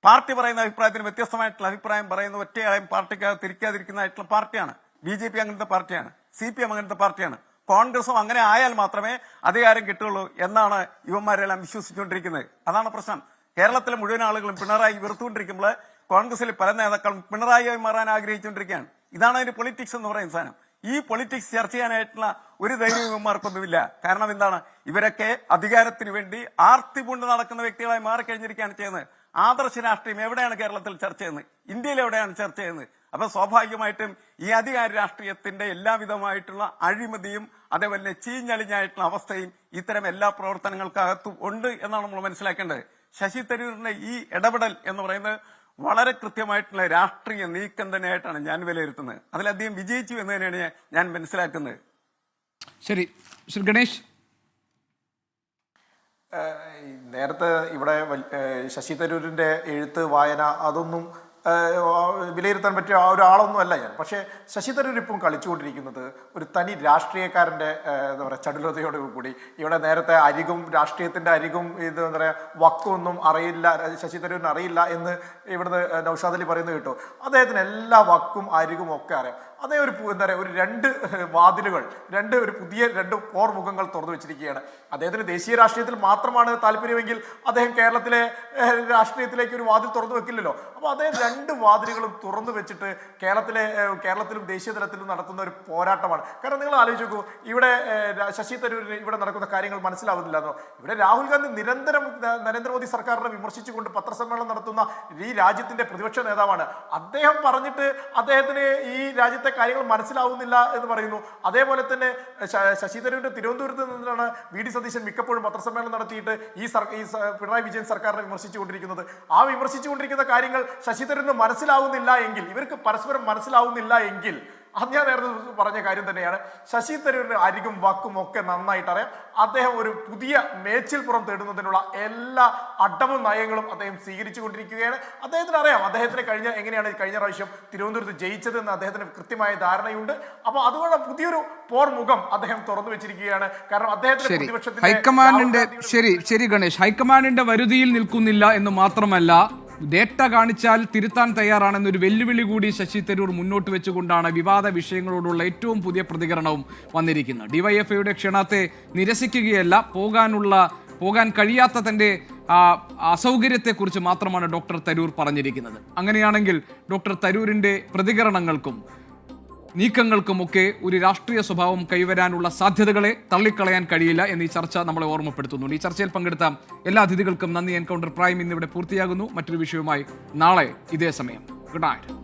പാർട്ടി പറയുന്ന അഭിപ്രായത്തിന് വ്യത്യസ്തമായിട്ടുള്ള അഭിപ്രായം പറയുന്ന ഒറ്റയാളെയും പാർട്ടിക്കകത്ത് തിരിക്കാതിരിക്കുന്നതായിട്ടുള്ള പാർട്ടിയാണ്. BJP അങ്ങനത്തെ പാർട്ടിയാണ്, CPM അങ്ങനത്തെ പാർട്ടിയാണ്. കോൺഗ്രസും അങ്ങനെ ആയാൽ മാത്രമേ അധികാരം കിട്ടുള്ളൂ എന്നാണ് ഇവന്മാരെല്ലാം വിശ്വസിച്ചുകൊണ്ടിരിക്കുന്നത്. അതാണ് പ്രശ്നം. കേരളത്തിലെ മുഴുവൻ ആളുകളും പിണറായി വെറുത്തുകൊണ്ടിരിക്കുമ്പോൾ കോൺഗ്രസിൽ പല നേതാക്കളും പിണറായിയായി മാറാൻ ആഗ്രഹിച്ചുകൊണ്ടിരിക്കുകയാണ്. ഇതാണ് അതിന്റെ പൊളിറ്റിക്സ് എന്ന് പറയുന്ന സാധനം. ഈ പൊളിറ്റിക്സ് ചർച്ച ചെയ്യാനായിട്ടുള്ള ഒരു ധൈര്യം ഇവന്മാർക്കൊന്നുമില്ല. കാരണം എന്താണ്? ഇവരൊക്കെ അധികാരത്തിന് വേണ്ടി ആർത്തി പൂണ്ട് നടക്കുന്ന വ്യക്തികളായി മാറിക്കഴിഞ്ഞിരിക്കുകയാണ് ചെയ്യുന്നത്. ആദർശ രാഷ്ട്രീയം എവിടെയാണ് കേരളത്തിൽ ചർച്ച ചെയ്യുന്നത്? ഇന്ത്യയിൽ എവിടെയാണ് ചർച്ച ചെയ്യുന്നത്? അപ്പൊ സ്വാഭാവികമായിട്ടും ഈ അധികാര രാഷ്ട്രീയത്തിന്റെ എല്ലാവിധമായിട്ടുള്ള അഴിമതിയും അതേപോലെ ചീഞ്ഞളിഞ്ഞായിട്ടുള്ള അവസ്ഥയും ഇത്തരം എല്ലാ പ്രവർത്തനങ്ങൾക്കകത്തും ഉണ്ട് എന്നാണ് നമ്മൾ മനസ്സിലാക്കേണ്ടത്. ശശി തരൂരിന്റെ ഈ ഇടപെടൽ എന്ന് പറയുന്നത് വളരെ കൃത്യമായിട്ടുള്ള രാഷ്ട്രീയ നീക്കം തന്നെയായിട്ടാണ് ഞാൻ വിലയിരുത്തുന്നത്. അതിലധികം വിജയിച്ചു എന്ന് തന്നെയാണ് ഞാൻ മനസ്സിലാക്കുന്നത്. ശരി, ശ്രീ ഗണേഷ്. നേരത്തെ ഇവിടെ ശശി തരൂരിന്റെ എഴുത്ത്, വായന അതൊന്നും വിലയിരുത്താൻ പറ്റിയ ഒരാളൊന്നും അല്ല ഞാൻ. പക്ഷേ ശശി തരൂർ ഇപ്പം കളിച്ചുകൊണ്ടിരിക്കുന്നത് ഒരു തനി രാഷ്ട്രീയക്കാരൻ്റെ എന്താ പറയുക ചടുലതയോട് കൂടി. ഇവിടെ നേരത്തെ അരികും രാഷ്ട്രീയത്തിൻ്റെ അരികും ഇത് എന്താ പറയുക വക്കൊന്നും അറിയില്ല, ശശി തരൂരിന് അറിയില്ല എന്ന് ഇവിടുന്ന് നൗഷാദ് അലി പറയുന്നത് കേട്ടു. അദ്ദേഹത്തിന് എല്ലാ വക്കും അരികും ഒക്കെ അറിയാം. അതേ ഒരു എന്താ പറയുക ഒരു രണ്ട് വാതിലുകൾ, ഒരു പുതിയ പോർമുഖങ്ങൾ തുറന്നു വെച്ചിരിക്കുകയാണ്. അദ്ദേഹത്തിന് ദേശീയ രാഷ്ട്രീയത്തിൽ മാത്രമാണ് താല്പര്യമെങ്കിൽ അദ്ദേഹം കേരളത്തിലെ രാഷ്ട്രീയത്തിലേക്ക് ഒരു വാതിൽ തുറന്നു വെക്കില്ലല്ലോ. അപ്പോൾ അദ്ദേഹം രണ്ട് വാതിലുകളും തുറന്നു വെച്ചിട്ട് കേരളത്തിലും ദേശീയ തലത്തിലും നടത്തുന്ന ഒരു പോരാട്ടമാണ്. കാരണം നിങ്ങൾ ആലോചിച്ച് നോക്കൂ, ഇവിടെ ശശി തരൂരിന് ഇവിടെ നടക്കുന്ന കാര്യങ്ങൾ മനസ്സിലാവുന്നില്ലെന്നോ? ഇവിടെ രാഹുൽ ഗാന്ധി നിരന്തരം നരേന്ദ്രമോദി സർക്കാരിനെ വിമർശിച്ചുകൊണ്ട് പത്രസമ്മേളനം നടത്തുന്ന ഈ രാജ്യത്തിന്റെ പ്രതിപക്ഷ നേതാവാണ്. അദ്ദേഹം പറഞ്ഞിട്ട് അദ്ദേഹത്തിന് ഈ രാജ്യത്തെ കാര്യങ്ങൾ മനസ്സിലാവുന്നില്ല എന്ന് പറയുന്നു. അതേപോലെ തന്നെ ശശി തരൂരിന്റെ തിരുവനന്തപുരത്ത് നിന്നാണ് VD സതീശൻ മിക്കപ്പോഴും പത്രസമ്മേളനം നടത്തിയിട്ട് ഈ പിണറായി വിജയൻ സർക്കാരിനെ വിമർശിച്ചുകൊണ്ടിരിക്കുന്നത്. ആ വിമർശിച്ചുകൊണ്ടിരിക്കുന്ന കാര്യങ്ങൾ ശശി തരൂരിന് മനസ്സിലാവുന്നില്ല എങ്കിൽ, ഇവർക്ക് പരസ്പരം മനസ്സിലാവുന്നില്ല എങ്കിൽ, അത് ഞാൻ നേരത്തെ പറഞ്ഞ കാര്യം തന്നെയാണ്. ശശി തരൂരിന് അരികും വക്കും ഒക്കെ നന്നായിട്ട് അറിയാം. അദ്ദേഹം ഒരു പുതിയ മേച്ചിൽപ്പുറം തേടുന്നതിനുള്ള എല്ലാ അടവും നയങ്ങളും അദ്ദേഹം സ്വീകരിച്ചുകൊണ്ടിരിക്കുകയാണ്. അദ്ദേഹത്തിന് അറിയാം അദ്ദേഹത്തിന് എങ്ങനെയാണ് കഴിഞ്ഞ പ്രാവശ്യം തിരുവനന്തപുരത്ത് ജയിച്ചതെന്ന് അദ്ദേഹത്തിന് കൃത്യമായ ധാരണയുണ്ട്. അപ്പൊ അതുകൊണ്ട് പുതിയൊരു പോർമുഖം അദ്ദേഹം തുറന്നു വെച്ചിരിക്കുകയാണ്. കാരണം അദ്ദേഹത്തിന്റെ പ്രതിപക്ഷത്തിന്റെ ഹൈക്കമാൻഡിന്റെ ശരി ഗണേഷ്, ഹൈക്കമാൻഡിന്റെ വരുതിയിൽ നിൽക്കുന്നില്ല എന്ന് മാത്രമല്ല, ഡേറ്റ കാണിച്ചാൽ തിരുത്താൻ തയ്യാറാണെന്നൊരു വെല്ലുവിളി കൂടി ശശി തരൂർ മുന്നോട്ട് വെച്ചുകൊണ്ടാണ് വിവാദ വിഷയങ്ങളോടുള്ള ഏറ്റവും പുതിയ പ്രതികരണവും വന്നിരിക്കുന്നത്. ഡിവൈഎഫ്ഐയുടെ ക്ഷണത്തെ നിരസിക്കുകയല്ല, പോകാൻ കഴിയാത്ത തന്റെ അസൗകര്യത്തെക്കുറിച്ച് മാത്രമാണ് ഡോക്ടർ തരൂർ പറഞ്ഞിരിക്കുന്നത്. അങ്ങനെയാണെങ്കിൽ ഡോക്ടർ തരൂരിന്റെ പ്രതികരണങ്ങൾക്കും നീക്കങ്ങൾക്കുമൊക്കെ ഒരു രാഷ്ട്രീയ സ്വഭാവം കൈവരാനുള്ള സാധ്യതകളെ തള്ളിക്കളയാൻ കഴിയില്ല എന്ന് ഈ ചർച്ച നമ്മളെ ഓർമ്മപ്പെടുത്തുന്നുണ്ട്. ഈ ചർച്ചയിൽ പങ്കെടുത്ത എല്ലാ അതിഥികൾക്കും നന്ദി. എൻകൗണ്ടർ പ്രൈം ഇന്നിവിടെ പൂർത്തിയാകുന്നു. മറ്റൊരു വിഷയവുമായി നാളെ ഇതേ സമയം. Good night.